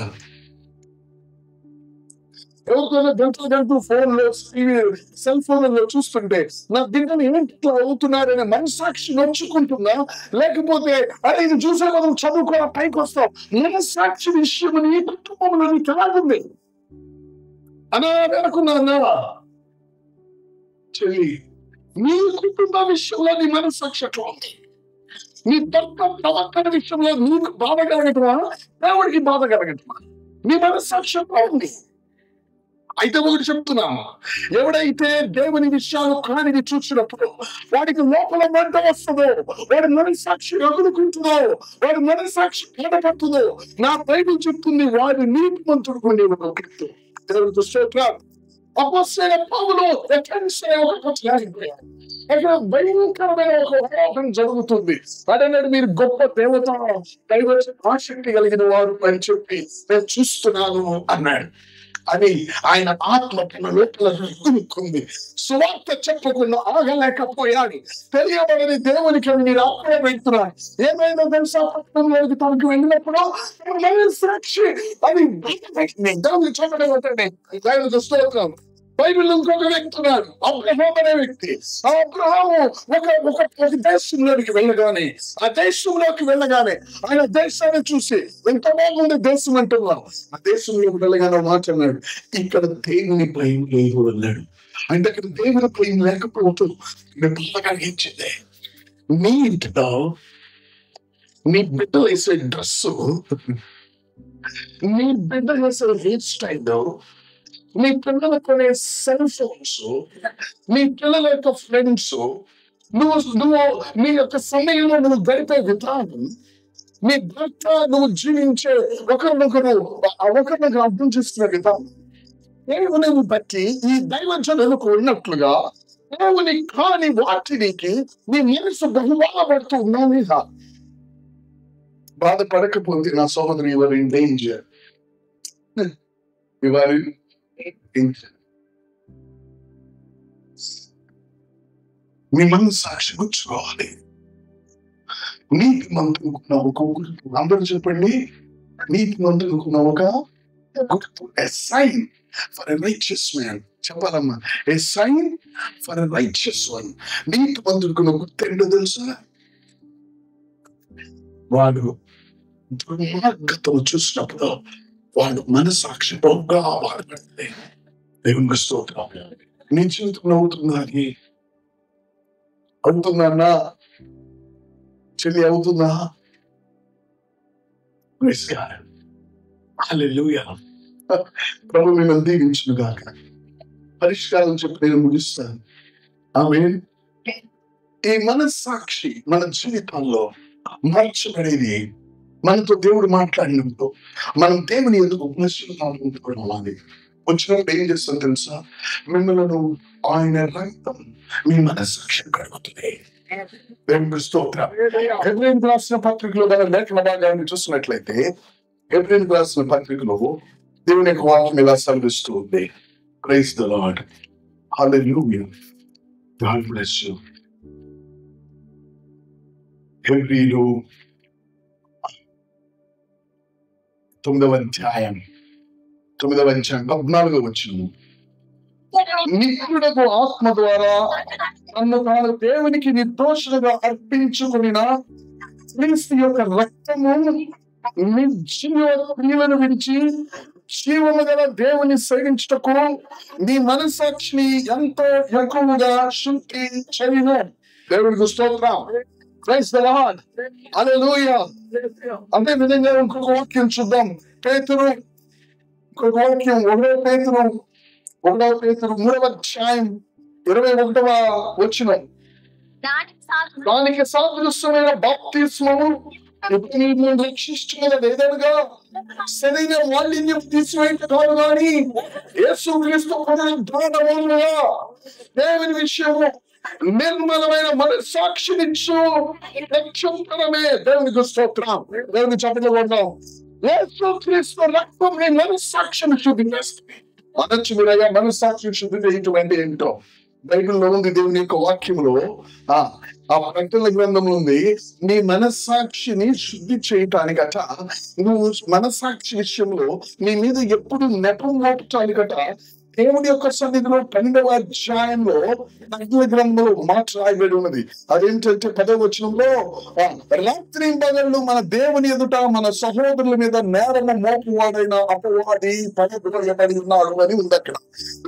ఎవరికైనా గంటలు ఫోన్లో సెల్ ఫోన్లలో చూస్తుంటే నా బిడ్డలు ఏంటి ఇట్లా అవుతున్నారనే మనస్సాక్షి నొచ్చుకుంటుందా? లేకపోతే అరే ఇది చూసే మనం చదువుకోవడం పైకి వస్తాం. మనస్సాక్షి విషయం నీ కుటుంబంలో నీకు ఎలాగుంది అనా వెనుకున్నా చెల్లి, నీ కుటుంబ విషయంలో నీ మనస్సాక్షి ఎట్లా ఉంది? నీ భర్త ప్రవర్తన విషయంలో నీకు బాధ కలగటమా, దేవుడికి బాధ కలగటమా? నీ మనస్సాక్షి ఎట్లా ఉంది? అయితే ఒకటి చెప్తున్నాము, ఎవడైతే దేవుని విషయాలు కానిది చూసినప్పుడు వాడికి లోపల మంట వస్తుందో, వాడి మనస్సాక్షి రగులుకుంటుందో, వాడి మనస్సాక్షి బాధపడుతుందో, నా బైబిల్ చెప్తుంది వాడి నీతిమంతుడు కొన్ని దేవుడికి స్తోత్రం. అపొస్తలుడైన పౌలు ఎథెన్స్ అనే ఒక పట్టణానికి ఇక్కడ భయంకరమైన ఒక హోరాటం జరుగుతుంది. అదన్నాడు, మీరు గొప్ప దేవత దైవ ఆసక్తి కలిగిన వారు అని చెప్పి నేను చూస్తున్నాను అన్నాడు. అని ఆయన ఆత్మ తన లోపల రుద్దుకుంది. సువార్త చెప్పకుండా ఆగలేకపోయాడు. తెలియబడని దేవునికి మీరు ఆత్మ పెడుతున్నారు. ఏమైనా తెలుసా? పట్టణంలోకి తనకు వెళ్ళినప్పుడు సాక్షి అది దేవుని చెప్పడం ఏంటండి? దేవునికి స్తోత్రం. బైబిల్ ఇంకొక వ్యక్తి ఉన్నాడు, అబ్రహాం అనే వ్యక్తి. ఆ అబ్రహాము ఒక దేశంలోకి వెళ్ళగానే ఆయన దేశాన్ని చూసి ఎంత బాగుంది దేశం అంటున్నాం. ఆ దేశంలోకి వెళ్ళగానే మాట్లాడినాడు, ఇక్కడ దేవుని భయం లేదు అన్నాడు. అంటే అక్కడ దేవుని భయం లేకపోతూ బాగా ఇచ్చింది. నీ ఇంటిలో నీ బిడ్డ వేసే డ్రెస్సు, నీ బిడ్డ వేసే హెయిర్ స్టైల్, మీ పిల్లల కొనే సెల్ ఫోన్స్, మీ పిల్లల యొక్క ఫ్రెండ్స్, నువ్వు మీ యొక్క సమయంలో నువ్వు గడిపే విధానం, మీ భర్త నువ్వు జీవించే ఒకరినొకరు అర్థం చేసుకునే విధానం, దేవుని బట్టి ఈ దైవజనులకు ఉన్నట్లుగా దేవుని కాని వాటికి నీ మనసు బహుబాధపడుతూ ఉన్నావు మీద బాధపడకపోతే నా సహోదరు your in danger. Your in danger. మీ మనసు సాక్షి కూర్చోవాలి. నీతి మంతుకున్న ఒక గుర్తు. అందరూ చెప్పండి, నీతి మంతుకున్న ఒక గుర్తు. A sign for a righteous man. చెప్పాలమ్మా, a sign for a righteous one. నీతి మంతుకున్న గుర్తు ఏంటో తెలుసా? వాడు దుర్మార్గతను చూసినప్పుడు వాడు మనసాక్షి పొగ్గా బాధపడితే దేవునికి స్తోత్రం. నీ జీవితంలో అవుతుందా? అవుతుందన్నా చెల్లి, అవుతుందా? హల్లెలూయా. ప్రభు మిమ్మల్ని దీవించును గాక. పరిష్కారం చెప్పి నేను ముగిస్తాను. ఆమేన్. ఈ మనస్సాక్షి మన జీవితంలో మార్చబడేది మనతో దేవుడు మాట్లాడినప్పుడు మనం దేవుని ఎందుకు ఉపనిషత్తుకోవాలి. వచ్చినప్పుడు ఏం చేస్తాను తెలుసా? మిమ్మల్ని ఆయన రక్తం మీ మనస్సాక్షి కడుగుతుంది. దేవునికి స్తోత్రం. హెబ్రీయులకు రాసిన పత్రికలో లేఖన భాగాన్ని చూసినట్లయితే, హెబ్రీయులకు రాసిన పత్రికలో దేవుని యొక్క వాక్యం ఇలా సెలవిస్తూ ఉంది. Praise the Lord. Hallelujah. God bless you. హెబ్రీయులు 9వ అధ్యాయం 14వ వచనం. నిత్యుడకు ఆత్మ ద్వారా తన్ను తాను దేవునికి నిర్దోషులుగా అర్పించుకున్న క్రీస్తు యొక్క రక్తము నిర్జీవ క్రియలను విడిచి జీవము గల దేవుని సేవించుటకు నీ మనస్సాక్షిని ఎంతో ఎక్కువగా శుద్ధి చేయును. దేవునికి స్తోత్రం. Praise the Lord. హల్లెలూయా. అదే విధంగా ఇంకొక వాక్యం చూద్దాం. పేతురు ఇంకొక వాక్యం 1 పేతురు 3వ అధ్యాయం 21వ వచనం. దానికి సాదృశ్యమైన బాప్తిస్మము ఇప్పుడు నేను రక్షిస్తున్నది ఏదనగా శరీర మాలిన్యం తీసివేయటం కాదు కానీ యేసుక్రీస్తు పునరుద్ధానముగా దేవుని విషయము నిర్మలమైన మనస్సాక్షినిచ్చు రక్షించడమే. దేవునికి స్తోత్రం. దేవుని చప్పట్లు కొడదాం. యేసుక్రీస్తు రక్తం నీ మనస్సాక్షిని శుద్ధి చేస్తుంది. అనొచ్చు మీరయ్యా, మనస్సాక్షిని శుద్ధి చేయటం అంటే ఏంటో బైబిల్లో ఉంది. దేవుని యొక్క వాక్యంలో ఆ ప్రకటన గ్రంథంలో ఉంది. నీ మనస్సాక్షిని శుద్ధి చేయటానికట, నువ్వు మనస్సాక్షి విషయంలో నీ మీద ఎప్పుడు నెపం మోపటానికట దేవుడి యొక్క సన్నిధిలో 12వ అధ్యాయంలో ప్రకటన గ్రంథంలో మాట రాయబడి ఉన్నది. అదేంటంటే 10వ వచనంలో, రాత్రి పగళ్ళు మన దేవుని ఎదుట మన సహోదరుల మీద నేరము మోపువాడైన అపవాది పడబడి ఉన్నాడు అని ఉంది అక్కడ.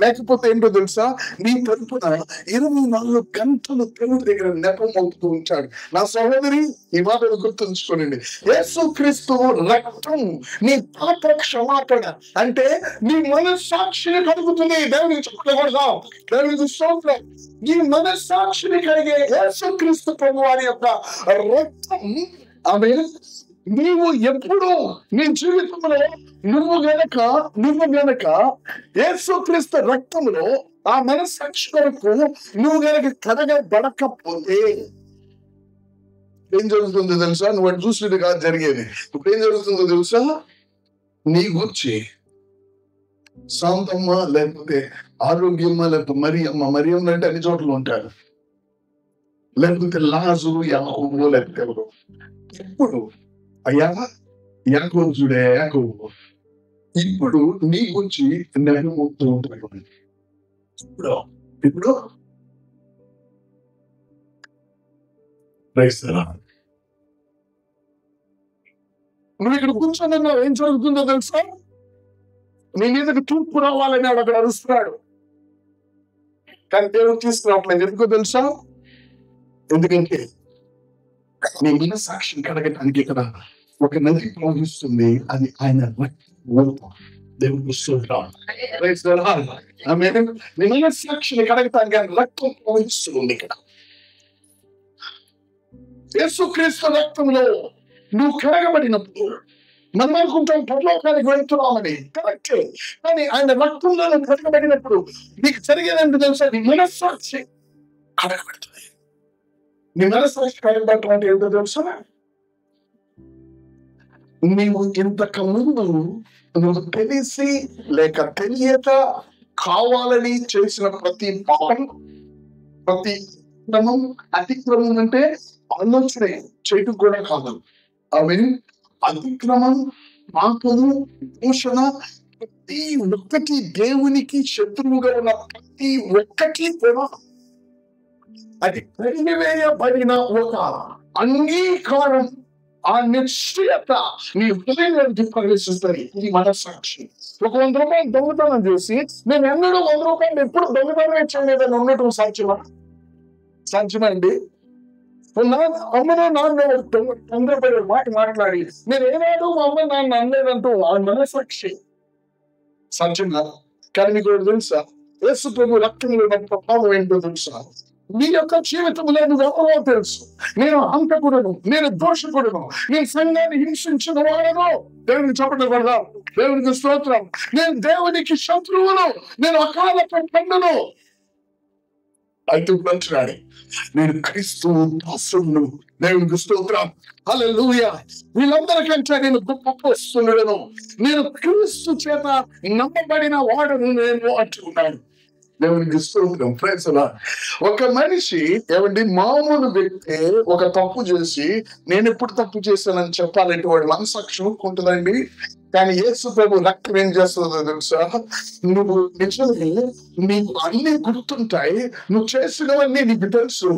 లేకపోతే ఏంటో తెలుసా? నీ తరపున 24 గంటలు దేవుడి దగ్గర నెపం మోపుతూ ఉంటాడు. నా సహోదరి, ఈ మాటలు గుర్తుంచుకోనండి. యేసుక్రీస్తు రక్తం నీ పాప క్షమాపణ అంటే నీ మనస్సాక్షిని కలుగుతుంది. దేవునికి చెప్పకూడదాం. దేవునికి స్తోత్రం. ఈ మనస్సాక్షిని కలిగే యేసుక్రీస్తు ప్రభువారి యొక్క రక్తం, ఆమె నీవు ఎప్పుడు నీ జీవితంలో నువ్వు గనక యేసుక్రీస్తు రక్తంలో ఆ మనస్సాక్షి కొరకు నువ్వు గనక కడగబడకపోతే ఏం జరుగుతుందో తెలుసా? నువ్వు అటు చూసినట్టు కాదు జరిగేది. ఇప్పుడు ఏం జరుగుతుందో తెలుసా? నీ గురించి శాంతమ్మ లేకపోతే ఆరోగ్యమ్మ లేకపోతే మరియమ్మ అంటే అన్ని చోట్ల ఉంటారు. లేకపోతే లాజు యాకోబు లేకపోతే ఎవరు. ఇప్పుడు అయ్యా యాకోబు చూడే యాకోబు ఇప్పుడు నీ గురించి నెలమొత్తూ ఉంటాడు. ఇప్పుడు నువ్వు ఇక్కడ కూర్చొని ఏం జరుగుతుందో తెలుసా? నీ మీదకి తూర్పు రావాలని వాడు అక్కడ అరుస్తున్నాడు. కానీ దేవుడు తీసుకురావట్లేదు. ఎందుకో తెలుసా? ఎందుకంటే నీ మనస్సాక్షిని కడగటానికి ఇక్కడ ఒక నది ప్రవహిస్తుంది. అది ఆయన దేవుడు నీ మనస్సాక్షిని కడగటానికి ఆయన రక్తం ప్రవహిస్తుంది. ఇక్కడ యేసుక్రీస్తు రక్తంలో నువ్వు కడగబడినప్పుడు మనం అనుకుంటాం పరలోకానికి వెళ్తున్నామని. కరెక్టే. కానీ ఆయన రక్తంలో కడగబడినప్పుడు నీకు జరిగేదంటే తెలుసా? నీ మనస్సాక్షి కడగబెడుతుంది. నీ మనస్సాక్షి కడగబెట్టడం అంటే ఏంటో తెలుసా? నీవు ఇంతకు ముందు నువ్వు తెలిసి లేక తెలియక కావాలని చేసిన ప్రతి పాపం, ప్రతి అతిక్రమం అంటే ఆలోచన చేయటం కూడా కాదు. అవి అతిక్రమం, పాపము, దూషణ, ప్రతి ఒక్కటి దేవునికి శత్రువుగా ఉన్న ప్రతి ఒక్కటి కూడా అది కడిగివేయబడిన ఒక అంగీకారం, ఆ నిశ్చయత నీ హృదయంలోకి ప్రవేశిస్తుంది. ఇది మనస్సాక్షి. ఒక 100 రూపాయలు దొంగతనం చేసి నేను ఎన్నడూ 100 రూపాయలు ఎప్పుడు దొంగతనం చేయలేదని ఉండటం సాధ్యమా? సాధ్యమండి? అమ్మను నాన్న తొందరపడే మాట మాట్లాడి నేను ఏనాడు మా అమ్మ నాన్న అనలేదంటూ ఆ మనస్సాక్షి సాధ్యంగా. కానీ మీకు తెలుసా, యేసు ప్రభు రక్తంలో ఉన్న ప్రభావం ఏంటో తెలుసా? మీ యొక్క జీవితంలో ఎవరో తెలుసు. నేను హంతకుడును, నేను దోషకుడును, నేను సంఘాన్ని హింసించిన వాడను. దేవునికి చెప్పడం కదా, దేవునికి స్తోత్రం. నేను దేవునికి శత్రువును, నేను అకాల పండును. అయితే మంచివాడు, నేను క్రీస్తు దాసుడును. దేవునికి స్తోత్రం. హల్లెలూయా. వీళ్ళందరికంటే నేను గొప్పస్తులను, నేను క్రీస్తు చేత నమ్మబడిన వాడను నేను అంటున్నాను. దేవునికి స్తోత్రం. Praise the Lord. ఒక మనిషి ఏమండి మామూలు వ్యక్తి ఒక తప్పు చేసి నేను ఎప్పుడు తప్పు చేశానని చెప్పాలంటే వాడు మనసాక్షి ఉంటుందండి. కానీ యేసు ప్రభు రక్తం ఏం చేస్తుందో తెలుసా? నువ్వు నిజమే, నీకు అన్ని గుర్తుంటాయి, నువ్వు చేసినవన్నీ నీకు తెలుసు.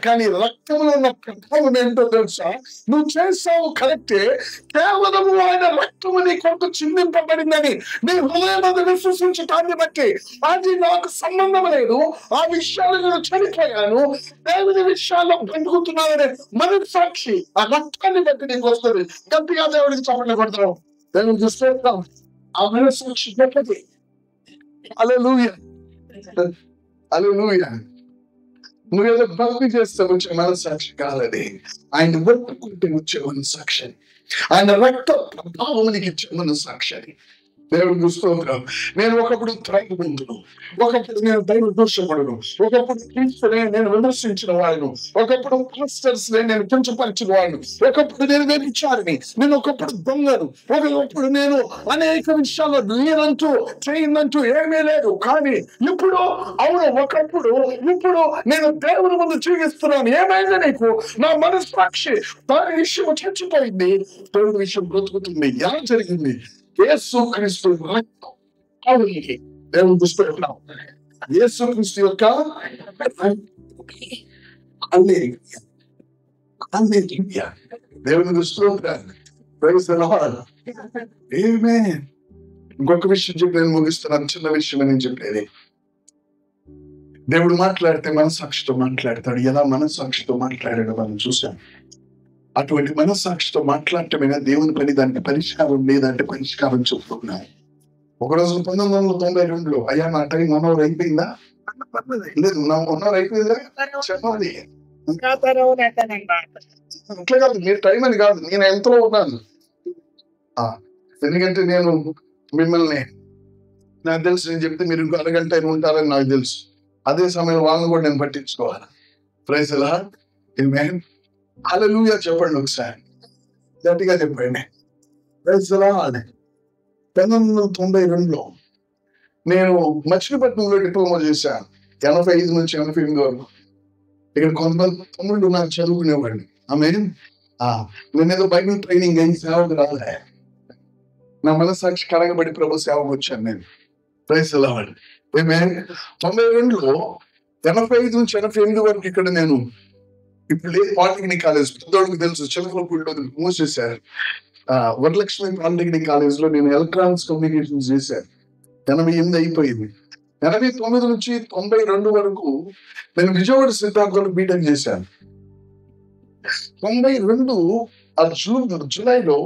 కానీ రక్తంలో ఉన్న ప్రభావం ఏంటో తెలుసా? నువ్వు చేసావు కరెక్టే, కేవలం ఆయన రక్తము నీ కొరకు చిందింపబడిందని నీ హృదయం విశ్వసించటాన్ని బట్టి అది నాకు సంబంధం లేదు, ఆ విషయాలు నేను చనిపోయాను, దేవుని విషయాల్లో బ్రతుకుతున్నాననే మనస్సాక్షి ఆ రక్తాన్ని బట్టి నీకు వస్తుంది. గట్టిగా దేవుడికి చెప్పండి కొడతాం. దేవుని చూస్తాం. ఆ మనస్సాక్షి గొప్పది. హల్లెలూయా, హల్లెలూయా. నువ్వేదో భక్తి చేస్తే వచ్చే మనస్సాక్షి కాదని, ఆయన ఒప్పుకుంటే వచ్చే మనస్సాక్షి, ఆయన రక్త ప్రభావం నీకు ఇచ్చే మనస్సాక్షి. దేవుని స్తోత్రం. నేను ఒకప్పుడు త్రాగుబోతును, ఒకప్పుడు నేను దైవ దోషకుడును, ఒకప్పుడు క్రీస్తునే నేను విమర్శించిన వాడును, ఒకప్పుడు పాస్టర్స్ నేను కించపరిచిన వాడును, ఒకప్పుడు నేను వ్యభిచారిని, నేను ఒకప్పుడు దొంగను, ఒకప్పుడు నేను అనేక విషయాల్లో నేనంటూ చేయిందంటూ ఏమీ లేదు. కానీ ఇప్పుడు అవును, ఒకప్పుడు ఇప్పుడు నేను దేవుని ముందు జీవిస్తున్నాను. ఏమైంది నీకు? నా మనస్సాక్షి దాని విషయం చచ్చిపోయింది, దేవుని విషయం బ్రతుకుతుంది. ఎలా జరిగింది? యేసు క్రీస్తు రక్తం. దేవుని చూస్తున్నాం. యేసు క్రీస్తు యొక్క దేవుని చూస్తున్నాం. ఇంకొక విషయం చెప్పి నేను ముగిస్తున్నాను. చిన్న విషయం నేను చెప్పేది, దేవుడు మాట్లాడితే మనస్సాక్షితో మాట్లాడతాడు. ఎలా మనస్సాక్షితో మాట్లాడాడో మనం చూసాం. అటువంటి మనస్సాక్షితో మాట్లాడటమైనా దేవుని పని, దానికి పరిష్కారం లేదంటే పరిష్కారం చెప్తున్నాయి. ఒకరోజు 1992లో అయ్యా నా టైం 1 hour అయిపోయిందా? లేదు, నా 1 hour అయిపోయిందా చెప్పాలి. అట్లా కాదు, మీరు టైం అని కాదు, నేను ఎంతలో ఉన్నాను. ఎందుకంటే నేను మిమ్మల్ని, నాకు తెలుసు, నేను చెప్తే మీరు ఇంకో అరగంట అయినా ఉంటారని నాకు తెలుసు. అదే సమయం వాళ్ళని కూడా నేను పట్టించుకోవాలి. Praise the Lord. Amen. Hallelujah చెప్పండి ఒకసారి గట్టిగా చెప్పండి. Praise the lord. 1992లో నేను మచిలీపట్నంలో డిప్లొమా చేశాను. 85 నుంచి 88 వరకు. ఇక్కడ కొంతమంది తమ్ముళ్ళు నాకు చదువుకునేవాడిని. ఆమేన్. నేనేదో బైబిల్ ట్రైనింగ్ అయ్యి సేవకు రాలే, నా మనస్సాక్షి కడగబడి ప్రభు సేవకు వచ్చాను నేను. Praise the Lord. ఆమేన్. 92లో 85 నుంచి 88 వరకు ఇక్కడ నేను, ఇప్పుడు లేదు పాలిటెక్నిక్ కాలేజ్, పెద్దోళ్ళకి తెలుసు, చిలకలపూడిలో మూసేశారు. వరలక్ష్మి పాలిటెక్నిక్ కాలేజ్ లో నేను ఎలక్ట్రానిక్స్ కమ్యూనికేషన్స్ చేశాను. 88 అయిపోయింది. 89 నుంచి 92 వరకు నేను విజయవాడ శ్రీకాకుళంలో బీటెక్ చేశాను. 92 జూలైలో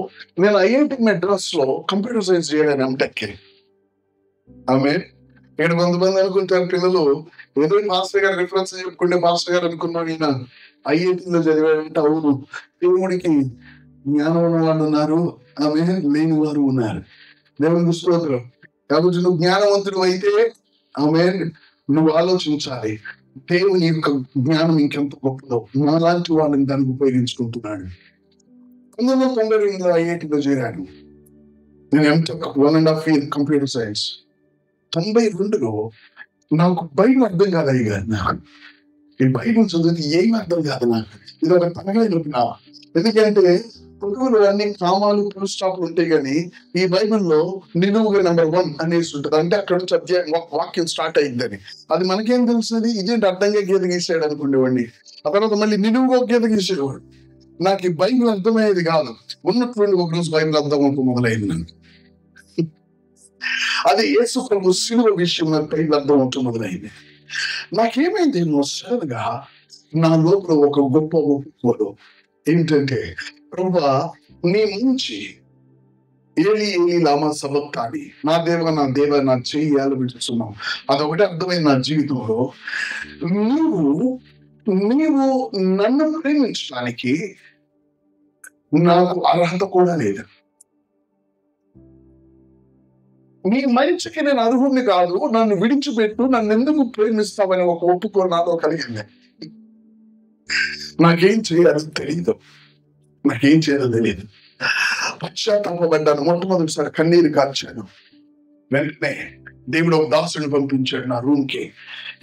నేను ఐఐటి మెడ్రాస్ లో కంప్యూటర్ సైన్స్ చేయడానికి ఎంటెక్. ఆమె ఇక్కడ కొంతమంది అనుకుంటారు పిల్లలు, ఏదో మాస్టర్ గారు రిఫరెన్స్ చెప్పుకుంటే మాస్టర్ గారు అనుకున్నాను, ఈయన ఐఐటిలో చదివాడంటే. అవును, దేవుడికి జ్ఞానం ఉన్న వాళ్ళు ఉన్నారు, ఆమె లేని వారు ఉన్నారు. దేవునికి స్తోత్రం. కాబట్టి నువ్వు జ్ఞానవంతుడు అయితే ఆమె నువ్వు ఆలోచించాలి. దేవుని యొక్క జ్ఞానం ఇంకెంత గొప్పదో నాలాంటి వాళ్ళని దానికి ఉపయోగించుకుంటున్నాడు. 1992 ఐఐటిలో చేరాను. నేను ఎంటెక్ 1.5 year కంప్యూటర్ సైన్స్. 92లో నాకు బైబిల్ అర్థం కాదు అయ్యారు. నాకు ఈ బైబిల్ చదివితే ఏమి అర్థం కాదు. నాకు ఇది ఒక తనగా చెప్పిన, ఎందుకంటే పొరుగులు అన్ని కామాలు ఫుల్ స్టాప్లు ఉంటాయి, కానీ ఈ బైబిల్లో నిలువుగా నెంబర్ 1 అనేసి ఉంటుంది. అంటే అక్కడ నుంచి అధ్యాయం వాక్యం స్టార్ట్ అయిందని. అది మనకేం తెలుస్తుంది, ఇదేంటి అర్థంగా గీత గీసాడు అనుకునేవాడిని. ఆ తర్వాత మళ్ళీ నిలువుగా ఒక గీత గీసేవాడు. నాకు ఈ బైబిల్ అర్థమయ్యేది కాదు. ఉన్నటువంటి ఒక రోజు బైబిల్ అర్థం అవుతూ మొదలైంది నాకు. అది యేసు ప్రభు శిలువ విషయం నాకు బైబిల్ అర్థం అవుతూ మొదలైంది. నాకేమైంది సడన్గా నా లోపల ఒక గొప్ప ఒప్పుకోలు ఏంటంటే, ప్రభువా నీ నుంచి ఏలి ఏలి లామా సబక్తాని, నా దేవ నా దేవ నా చెయ్యాలి విడుచున్నావు. అదొకటి అర్థమైంది నా జీవితంలో. నీవు నన్ను ప్రేమించడానికి నాకు అర్హత కూడా లేదు. నీ మంచికి నేను అర్హుడిని కాదు, నన్ను విడిచిపెట్టు, నన్ను ఎందుకు ప్రేమిస్తావని ఒక ఒప్పుకో నాలో కలిగింది. నాకేం చేయాలో తెలియదు. పశ్చాత్తాపడ్డాను. మొట్టమొదటిసారి కన్నీరు కార్చాను. వెంటనే దేవుడు ఒక దాసుని పంపించాడు నా రూమ్ కి.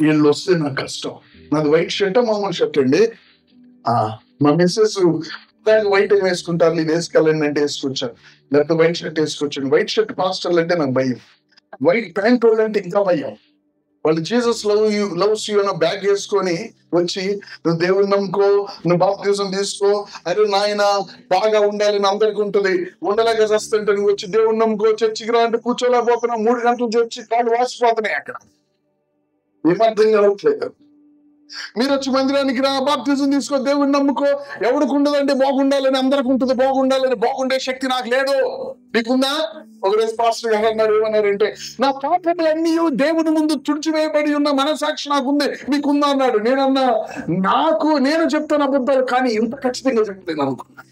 వీళ్ళు వస్తే నాకు కష్టం. నాది వైట్ షర్ట్, మామూలు షర్ట్ అండి. మా మిస్సెస్ వైట్ ఏం వేసుకుంటారు, నేను వేసుకెళ్ళండి అంటే వేసుకొచ్చాను. లేకపోతే వైట్ షర్ట్ వేసుకొచ్చాను. వైట్ షర్ట్ పాస్టర్లు అంటే నాకు భయం. వైట్ ప్యాంట్ వాళ్ళు అంటే ఇంకా భయం. వాళ్ళు జీసస్ లవ్స్ యూ అన్న బ్యాగ్ వేసుకొని వచ్చి, నువ్వు దేవుని నమ్ముకో, నువ్వు బాప్తిజం తీసుకో, అరే నాయన బాగా ఉండాలని అందరికీ ఉంటుంది. ఉండలేక చేస్తుంటే నువ్వు వచ్చి దేవుని నమ్ముకో, చర్చికి రా అంటే కూర్చోలేకపోతున్నావు. 3 గంటలు చర్చి కాళ్ళు వాసిపోతున్నాయి. అక్కడ ఏమర్థం కావట్లేదు. మీరు వచ్చి మందిరానికి రా, బాప్తిజం తీసుకో, దేవుని నమ్ముకో. ఎవరికి ఉండదండి బాగుండాలని, అందరికి ఉంటుంది బాగుండాలని. బాగుండే శక్తి నాకు లేదు, నీకుందా? ఒకరోజు పాస్టర్ గారు అన్నారు, ఏమన్నారంటే, నా పాపములన్నీ దేవుని ముందు తుడిచివేయబడి ఉన్న మనసాక్షి నాకుంది, మీకుందా అన్నాడు. నేను చెప్తాను అబద్ధాలు, కానీ ఇంత ఖచ్చితంగా చెప్పలేను అనుకున్నా.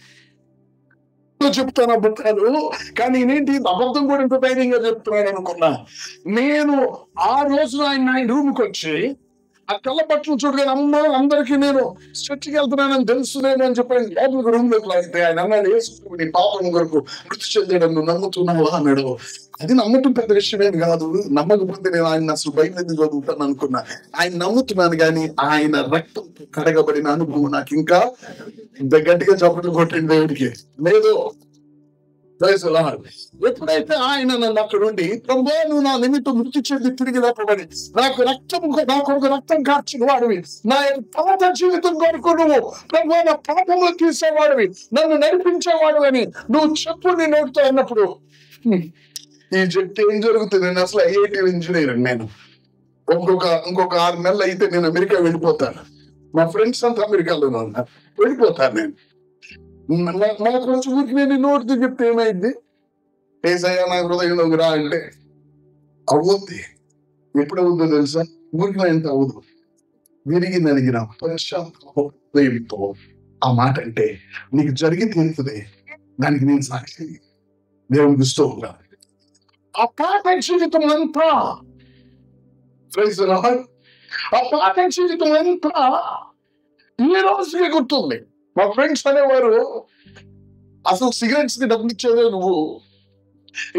చెప్తాను అబద్ధాలు, కానీ నేంటి అబద్ధం కూడా ఇంత ధైర్యంగా చెప్తున్నాడు అనుకున్నా. నేను ఆ రోజు ఆయన రూమ్కి వచ్చి ఆ తెల్ల బట్టలు చూడగానే, అమ్మ అందరికీ నేను చర్చికి వెళ్తున్నానని తెలుసులేను అని చెప్పాను. లోపలికి రూమ్ లోకి అయితే ఆయన అన్నాడు, యేసు నీ పాపం కొరకు మృతి చెందాడు, నువ్వు నమ్ముతున్నావా అన్నాడు. అది నమ్మటం పెద్ద విషయమేం కాదు. నమ్మకపోతే నేను ఆయన అసలు బయట ఎందుకు చదువుతాను అనుకున్నా. ఆయన నమ్ముతున్నాను, కానీ ఆయన రక్తం కడగబడిన అనుభవం నాకు ఇంకా గట్టిగా చప్పట్లు కొట్టింది దేవుడికి లేదు. ఎప్పుడైతే ఆయన నన్ను అక్కడ ఉండి, ప్రభువా నువ్వు నా నిమిత్తం మృతి చెంది తిరిగి లేపబడి నాకు ఒక రక్తం కార్చిన వాడివి, నా పాత జీవితం కొరకు నువ్వు ప్రభువా నా పాపములు తీసేవాడివి, నన్ను నడిపించేవాడు అని నువ్వు చెప్పు నీ నోటితో అన్నప్పుడు, ఈ చెప్తే ఏం జరుగుతుంది? నేను అసలు ఐఐటి ఇంజనీర్. నేను ఇంకొక 6 నెలలు అయితే నేను అమెరికా వెళ్ళిపోతాను. మా ఫ్రెండ్స్ అంతా అమెరికాలో ఉన్నారు, వెళ్ళిపోతాను నేను. నాకు కొంచెం ఊరికి నేను నోటితో చెప్తే ఏమైంది? ఏసయ్యా నా హృదయంలోకి రా అంటే అవుద్ది. ఎప్పుడవుద్దో తెలుసా? ఊరికి ఎంత అవ్వదు. విరిగి నలిగిన హృదయంతో ఆ మాట అంటే నీకు జరిగి తీరుతుంది. దానికి నేను సాక్షి. దేవునికి స్తోత్రం. ఆ పాత జీవితం అంతా ఈ రోజుకి గుర్తుంది. మా ఫ్రెండ్స్ అనేవారు, అసలు సిగరెట్స్ కి డబ్బులు ఇచ్చేదే నువ్వు,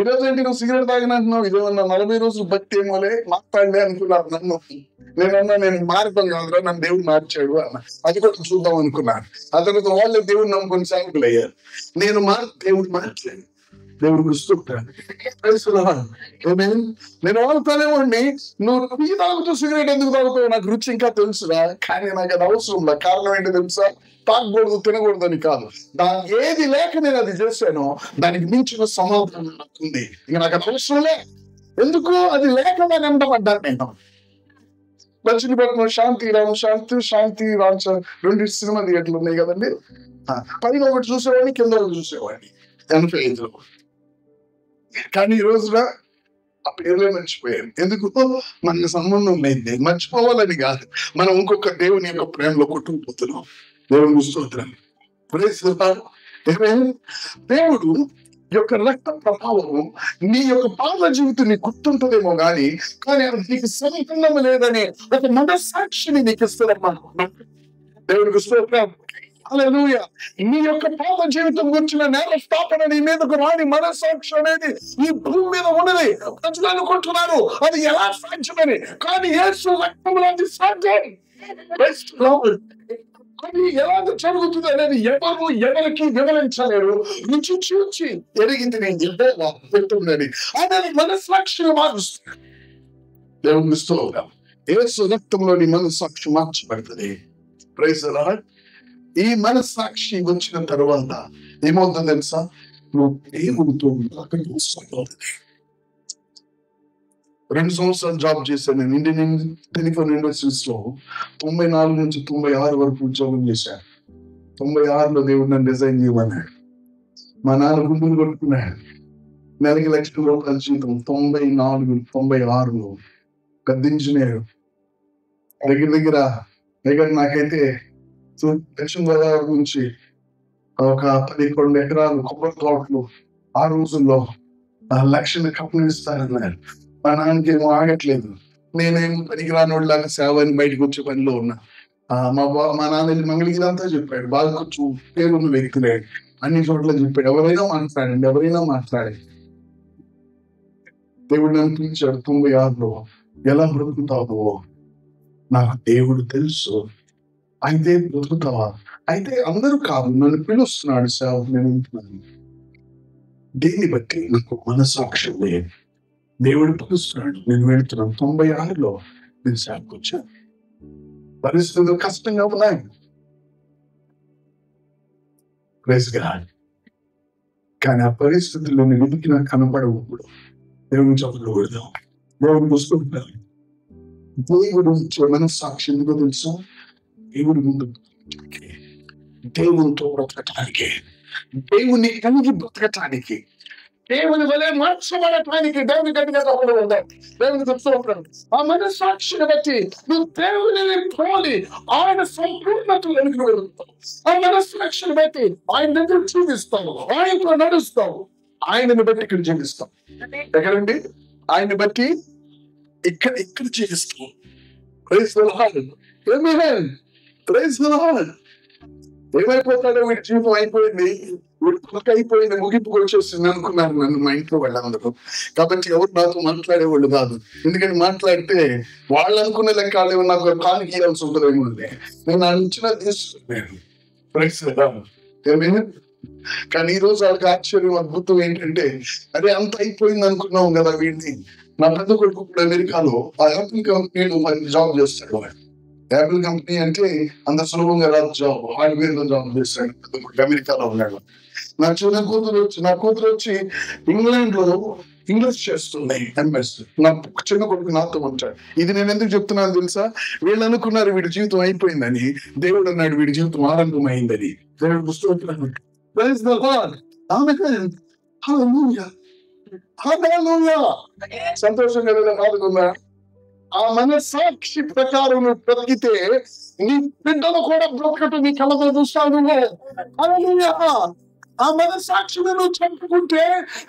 ఈరోజు ఏంటి నువ్వు సిగరెట్ తాగినంటున్నావు, ఇదేమన్నా 40 రోజులు బట్టి ఏమోలే మాట్లాడలే అనుకున్నారు నన్ను. నేను మారిపోను కాదురా, నన్ను దేవుడు మార్చాడు అన్న. అది కూడా చూద్దాం అనుకున్నాను. ఆ తర్వాత వాళ్ళే దేవుడు నమ్ముకొని సాగులు అయ్యారు. నేను దేవుడు మార్చలేదు. దేవుడు గుర్తుంటాను. నేను వాడుతానేమోండి, నువ్వు టీ తాగుతూ సిగరెట్ ఎందుకు తాగుతావు? నాకు రుచి ఇంకా తెలుసురా, కానీ నాకు అది అవసరం లేదు. కారణం ఏంటో తెలుసా? తాగకూడదు తినకూడదని కాదు, దానికి ఏది లేక నేను అది చేశానో దానికి మించిన సమాధానం నాకు ఉంది. ఇక నాకు అది అవసరంలే. ఎందుకు? అది లేక నేను ఎంటపడ్డాను. నేను మచిలీపట్నం శాంతి రామ్ 2 సినిమా థియేటర్లు ఉన్నాయి కదండి. పైన ఒకటి చూసేవాడిని, కింద ఒకటి చూసేవాడిని 85లో. కానీ ఈ రోజున ఆ పేర్లే మర్చిపోయాను. ఎందుకు? మనకు సంబంధం లేదు. మర్చిపోవాలని కాదు, మనం ఇంకొక దేవుని యొక్క ప్రేమలో కొట్టుకుపోతున్నాం. దేవుని స్తోత్రం. దేవుడు యొక్క రక్త ప్రభావము నీ యొక్క పాత జీవితం నీకు గుర్తుంటుందేమో కానీ అది నీకు సంపూర్ణం లేదని ఒక మనస్సాక్షిని నీకు ఇస్తుందమ్మా. దేవునికి స్తోత్రం. హల్లెలూయా. నీ యొక్క పాత జీవితం గురించిన నేర స్థాపన నీ మీదకు రాని మనస్సాక్షి అనేది ఈ భూమి మీద ఉన్నది. ప్రజలు అనుకుంటున్నారు అది ఎలా సాధ్యమని, కానీ యేసు రక్తంలో అది సాధ్యం. అది ఎలాగ జరుగుతుంది అనేది ఎవరికి వివరించలేరు. రుచి చూచి ఎరిగింది నేను యెహోవా చెప్తున్నది అనేది మనస్సాక్షిని మారుస్తుంది. దేవుని స్తోత్రం. యేసు రక్తంలోని మనస్సాక్షి మార్చబడుతుంది. Praise the Lord. ఈ మనస్సాక్షి వచ్చిన తర్వాత ఏమవుతుంది తెలుసా? నువ్వు దేవునితో 2 సంవత్సరాలు జాబ్ చేశాను నేను ఇండియన్ టెలిఫోన్ ఇండస్ట్రీస్ లో. 94 నుంచి 96 వరకు ఉద్యోగం చేశాను. 96లో దేవుడు నన్ను డిజైన్ చేయమన్నాడు. మా నాన్న గుండెలు కొట్టుకున్నాడు. నెలకి ₹1,00,000 జీతం. 94, 96లో పెద్ద ఇంజనీర్. దగ్గర నాకైతే దక్షిణ గోదావరి నుంచి ఒక 11 ఎకరాలు కొబ్బరి తోటలు ఆ రోజుల్లో లక్షల కంపెనీ ఇస్తారన్నారు. మా నాన్నకి ఏమో ఆగట్లేదు. నేనేం పనికిరాని వాళ్ళలాగా సేవ అని బయటకు వచ్చే పనిలో ఉన్నా. మా నాన్న వెళ్ళి మంగళగిరి అంతా చెప్పాడు. బాగా కొంచెం పేరున్న వ్యక్తులే అన్ని చోట్ల చెప్పాడు. ఎవరైనా మాట్లాడండి. దేవుడు నన్ను పిలిచాడు 96లో. ఎలా బ్రతుకుతావో నాకు దేవుడు తెలుసు. అయితే బ్రతుకుతావా? అయితే అందరూ కాదు, నన్ను పిలుస్తున్నాడు సేవ. నేను ఉంటున్నాను. దేన్ని బట్టి నాకు మనస్సాక్షి లేదు. దేవుడు పిలుస్తున్నాడు, నేను వెళ్తున్నాను. 96లో నేను సేవకు వచ్చాను. పరిస్థితులు కష్టంగా ఉన్నాయి. Praise God. కానీ ఆ పరిస్థితుల్లో వెతికి నాకు కనపడవు. దేవుని చదువులు కొడదాం. దేవుడు చూసుకుంటున్నాను. దేవుడు ఇచ్చే మనస్సాక్షి ఎందుకో తెలుసా? దేవుడి ముందు దేవునితో బ్రతకటానికి, దేవుని కలిగి బ్రతకటానికి, దేవుని వలె మార్చబడటానికి దేవుని గట్టిగా ఉండాలి. దేవుని చెప్తున్నాడు ఆ మనస్సాక్షిని బట్టి నువ్వు దేవుని పోలి ఆయన సంపూర్ణతలోనికి వెళ్తావు. ఆ మనస్సాక్షిని బట్టి ఆయన దగ్గర చూపిస్తావు, ఆయనతో నడుస్తావు, ఆయనని బట్టి ఇక్కడ జీవిస్తావు. ఎక్కడండి? ఆయన్ని బట్టి ఇక్కడ జీవిస్తావు. Praise the Lord. Amen. Praise the Lord. ఏమైపోతాడో వీడి జీవితం అయిపోయింది, వీడి పక్క అయిపోయింది, ముగింపుకు వచ్చేసింది అనుకున్నారు నన్ను మా ఇంట్లో వాళ్ళందరూ. కాబట్టి ఎవరు నాతో మాట్లాడేవాళ్ళు కాదు. ఎందుకంటే మాట్లాడితే వాళ్ళు అనుకునే లెక్క వాళ్ళు నాకు కానికి ఇవ్వాల్సి ఉంటుందేమో అని నేను ఆ నుంచి తీసుకున్నాను. Praise the Lord. ఆమేన్. కానీ ఈ రోజు వాళ్ళకి ఆశ్చర్యం, అద్భుతం ఏంటంటే, అదే అంత అయిపోయింది అనుకున్నాం కదా వీడిని. నా పెద్ద కొడుకు ఇప్పుడు అమెరికాలో ఆ యాపిల్ కంపెనీలో జాబ్ చేస్తాడు. యాపిల్ కంపెనీ అంటే అంత సులభంగా రాదు జాబ్. హార్డ్వేర్ లో జాబ్ చేస్తాడు. అమెరికాలో ఉన్నాడు. నా కూతురు వచ్చి ఇంగ్లాండ్ లో ఇంగ్లీష్ చేస్తుంది ఎంఎస్. నా చిన్న కొడుకు నాతో ఉంటాడు. ఇది నేను ఎందుకు చెప్తున్నాను తెలుసా? వీళ్ళు అనుకున్నారు వీడి జీవితం అయిపోయిందని. దేవుడు అన్నాడు వీడి జీవితం ఆరంభమైందని. దేవుడు పుస్తకం. Praise the Lord. Amen. Hallelujah. Hallelujah. సంతోషంగా పాల్గొన్నా. ఆ మనస్సాక్షి ప్రకారం నువ్వు బ్రతికితే నీ బిడ్డలు కూడా బ్రతకటం నీ కళ్ళతో చూస్తావు నువ్వు. హల్లెలూయా. ఆ మనస్సాక్షిని నువ్వు చంపుకుంటే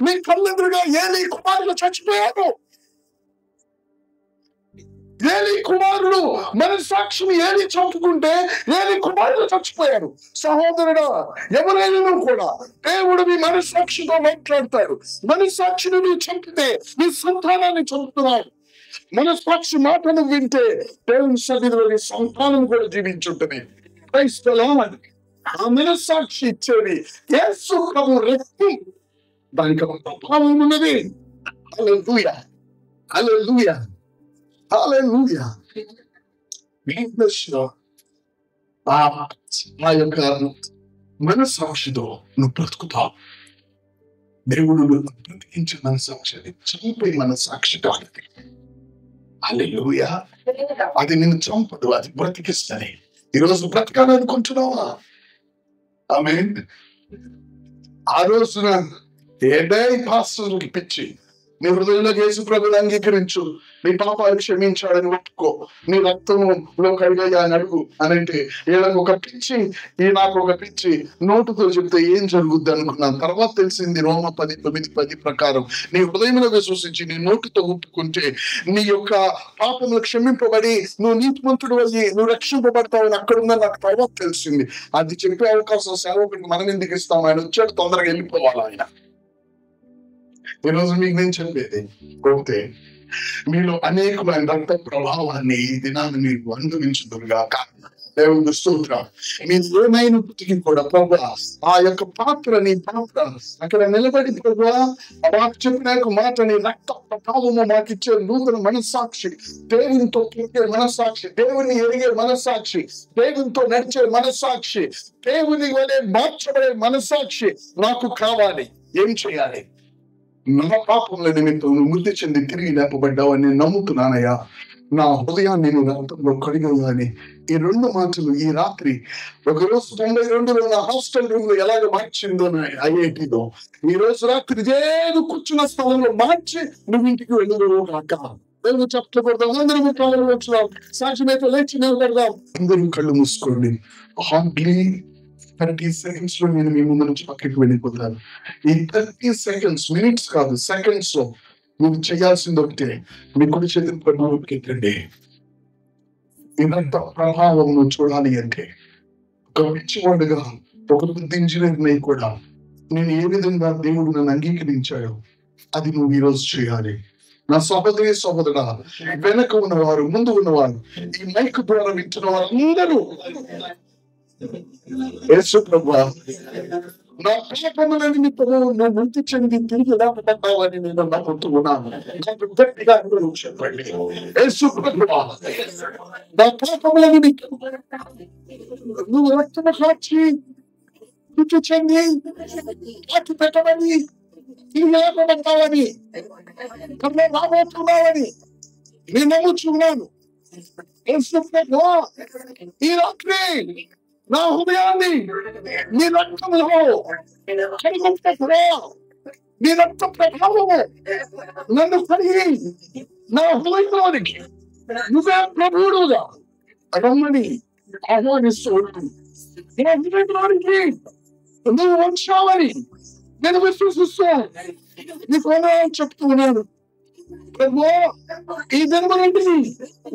నీ కళ్ళెదురుగా ఏలీ కుమారులు చచ్చిపోయారు. ఏలీ కుమారుడు మనస్సాక్షిని ఏలీ చంపుకుంటే ఏలీ కుమారుడు చచ్చిపోయారు. సహోదరుడా, ఎవరైనా కూడా దేవుడు మీ మనస్సాక్షితో మాట్లాడతాడు. మనస్సాక్షిని నువ్వు చంపితే నీ సంతానాన్ని చంపుతున్నాడు. మనస్సాక్షి మాటను వింటే దేవుని సన్నిధిలో నీ సంతానం కూడా జీవించుంటుంది. Praise the lord. ఆ మనస్సాక్షి ఇచ్చేది యేసు ప్రభు రక్తం. దానికి ప్రభావం ఉన్నది. హల్లెలూయా. హల్లెలూయా. హల్లెలూయా. ఆ యొక్క మనస్సాక్షితో నువ్వు బ్రతుకుతావు. దేవుడు బ్రతికించే మనస్సాక్షి చంపే మనస్సాక్షి కాదు. హల్లెలూయా. అది నిన్ను చంపదు, అది బ్రతికిస్తుంది. ఈరోజు బ్రతకాలనుకుంటున్నావా? ఆమేన్. ఆ రోజున ఏడే పాస్టర్కి పిచ్చి, నీ హృదయంలో యేసు ప్రభువుని అంగీకరించు, నీ పాపాలు క్షమించాడని ఒప్పుకో, నీ రక్తంలో కడిగాయా అని అడుగు అని అంటే, వీళ్ళకి ఒక పిచ్చి, నాకు ఒక పిచ్చి నోటుతో చెప్తే ఏం జరుగుద్ది అనుకున్నాను. తర్వాత తెలిసింది రోమ 10:9-10 ప్రకారం నీ హృదయంలో విశ్వసించి నీ నోటితో ఒప్పుకుంటే నీ యొక్క పాపములు క్షమింపబడి నువ్వు నీతిమంతుడు అయ్యి నువ్వు రక్షింపబడతావని అక్కడ ఉందని నాకు తర్వాత తెలిసింది. అది చెప్పే అవకాశం సేవకుడికి మనం ఎందుకు ఇస్తాం? ఆయన వచ్చాడు, తొందరగా వెళ్ళిపోవాలి ఆయన. ఈరోజు మీకు నేను చెప్పేది ఒకటే, మీలో అనేకమైన రక్త ప్రభావాన్ని ఈ దినాన్ని మీరు అనుభవించుదురుగాక. దేవుని స్తోత్రం. మీరు ఏమైనప్పటికీ కూడా ప్రభువా ఆ యొక్క పాత్రని అక్కడ నిలబడి ప్రభువా మాకు చెప్పిన యొక్క మాటని రక్త ప్రభావము మాకు ఇచ్చే నూతన మనస్సాక్షి, దేవునితో పుట్టే మనస్సాక్షి, దేవుని ఎరిగే మనస్సాక్షి, దేవునితో నడిచే మనస్సాక్షి, దేవుని వలె మార్చబడే మనస్సాక్షి నాకు కావాలి. ఏం చేయాలి? నా పాపముల నిమిత్తం నువ్వు మృతి చెంది తిరిగి లేపబడ్డావని నేను నమ్ముతున్నానయ్యా. నా హృదయాన్ని నేను రక్తంలో కడిగాని ఈ 2 మాటలు ఈ రాత్రి ఒకరోజు 92లో నా హాస్టల్ రూమ్ లో ఎలాగ మార్చిందో ఐఐటిలో ఈ రోజు రాత్రి ఏదో కూర్చున్న స్థలంలో మార్చి నువ్వు ఇంటికి వెళ్ళదు కాక. దేవుడు చెప్పకూడదాం, అందరూ కాళ్ళు వచ్చాం, సాక్షిమైతే లేచి నిలబడదాం. అందరూ కళ్ళు మూసుకోండి. హార్డ్లీ 30 seconds లో నేను మీ ముందు నుంచి పక్కకి వెళ్ళిపోతాను. ఈ 30 seconds, మినిట్స్ కాదు, సెకండ్స్ లో నువ్వు చేయాల్సింది ఒకటే, మీ కుడి చేతిని ప్రభావంకి ఎత్తండి. ఇదంతా ప్రభావం నువ్వు చూడాలి అంటే ఒక పిచ్చివాడుగా, ఒక బుద్ధి ఇంజనీర్ని కూడా నేను ఏ విధంగా దేవుడు నన్ను అంగీకరించాడో అది నువ్వు ఈరోజు చేయాలి. నా సహోదరుడా, వెనక ఉన్నవారు, ముందు ఉన్నవారు, ఈ మైక్ ద్వారా వింటున్న వారు అందరూ యేసు ప్రభువా నా పాపముల నిమిత్తము నువ్వు మృతి చెంది తిరిగి లేపబడ్డావని నేను నమ్ముతున్నాను. నాకు గట్టిగా చెప్పండి. యేసు ప్రభువా నా పాపముల నిమిత్తం నువ్వు రక్తము కార్చి మృతి చెంది పాతి పెట్టమని తిరిగి లేపబడ్డావని రాబోతున్నావని నేను నమ్ముతున్నాను. యేసు ప్రభువా ఈ రాత్రి నా హృదయాన్ని నీ రక్తంలో కడిగించరా, నీ రక్త ప్రభావము నన్ను కడిగి నా హృదయంలోనికి నువ్వే ప్రభువుగా రమ్మని ఆహ్వానిస్తున్నాను. నా హృదయంలోనికి నువ్వు వచ్చావని నేను విశ్వసిస్తాను. నీకు చెప్తున్నాను ప్రభువా, ఈ దినము నుండి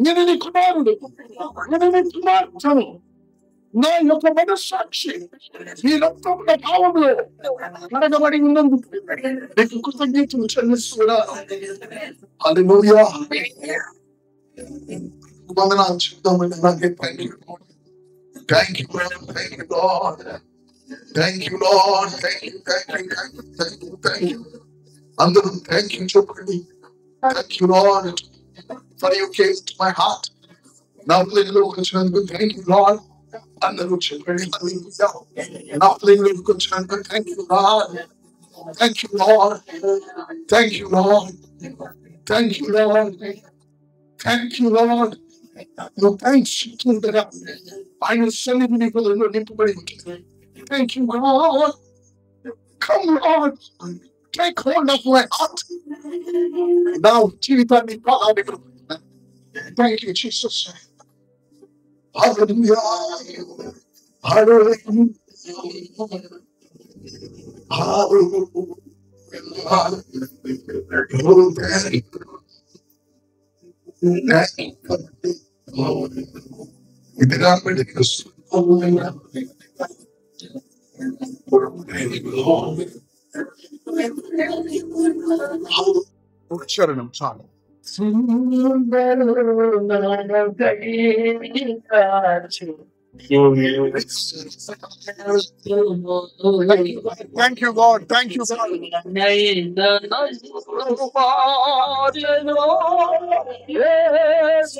నేను నీ కుమారుడు, నేను నీ కుమార్తెను. నా యొక్క మనస్సాక్షి నీ రక్త ప్రభావంలో కడగబడి ఉన్నందుకు నీకు కృతజ్ఞతలు చెల్లిస్తున్నాను. హల్లెలూయా. వందనాలు చెప్తామండి. నాకే thank you lord, thank you lord, thank you lord, thank you lord, thank you, thank you, thank you, thank you, thank you. అందరూ థ్యాంక్ యూ చెప్పండి. Thank you lord for you came to my heart. నా హృదయంలోకి వచ్చినందుకు thank you lord. అందరూ చెప్పండి. నా హృదయంలోకి వచ్చినందుకు thank you lord, thank you lord, thank you lord, thank you lord, thank you lord. నువ్వు థ్యాంక్స్ చెప్తుండగా ఆయన సన్నిధి నీ హృదయంలో నింపబడి ఉంటుంది. Thank you lord. Come Lord, take hold of my heart. నా జీవితాన్ని ప్రారంభించు. Thank you Jesus. Hallelujah. Hallelujah. చరణం చాలు. Thank you God, thank you God. Yes,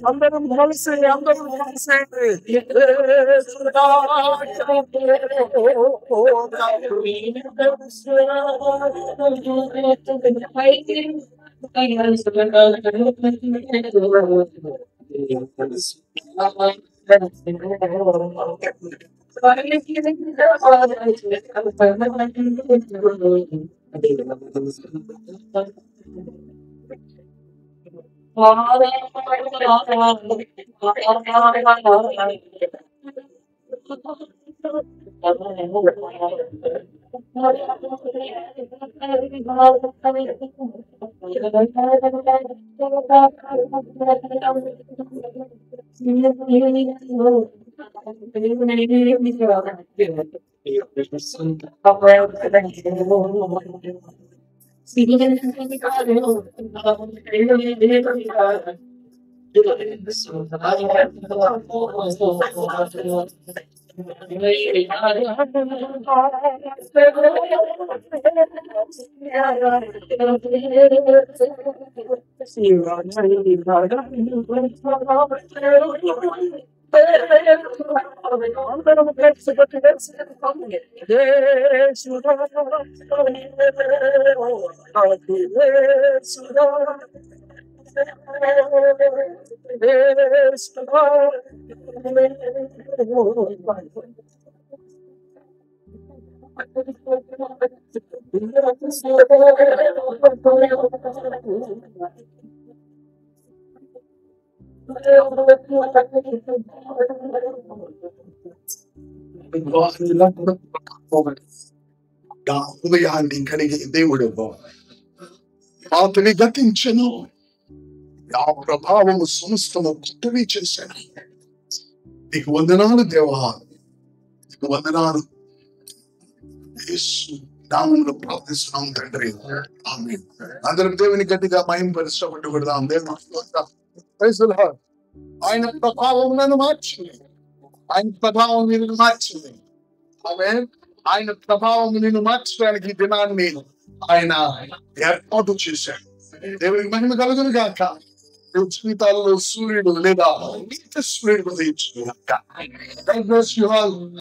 అందరం కలిసి అందరం కలిసి నా హృదయాన్ని కలిగే దేవుడు అతని గతించను, ఆ ప్రభావము సమస్తము కొత్తవి చేశాను. నీకు వందనాలు దేవా, నీకు వందనాలు. యేసు నామములో ప్రార్థిస్తున్నాం తండ్రి, ఆమేన్. అందరం దేవుని గట్టిగా మహిమపరచబడి కొడదాం. ఆయన ప్రభావం నన్ను మార్చింది, ఆయన ప్రభావం నిన్ను మార్చింది. ఆమేన్. ఆయన ప్రభావం నిన్ను మార్చడానికి ఈ దినాన్ని ఆయన ఏర్పాటు చేశాడు. దేవునికి మహిమ కలుగును గాక. జీవితాల్లో సూర్యుడు లేదా సూర్యుడు ఉదయించును గాక. God bless you all.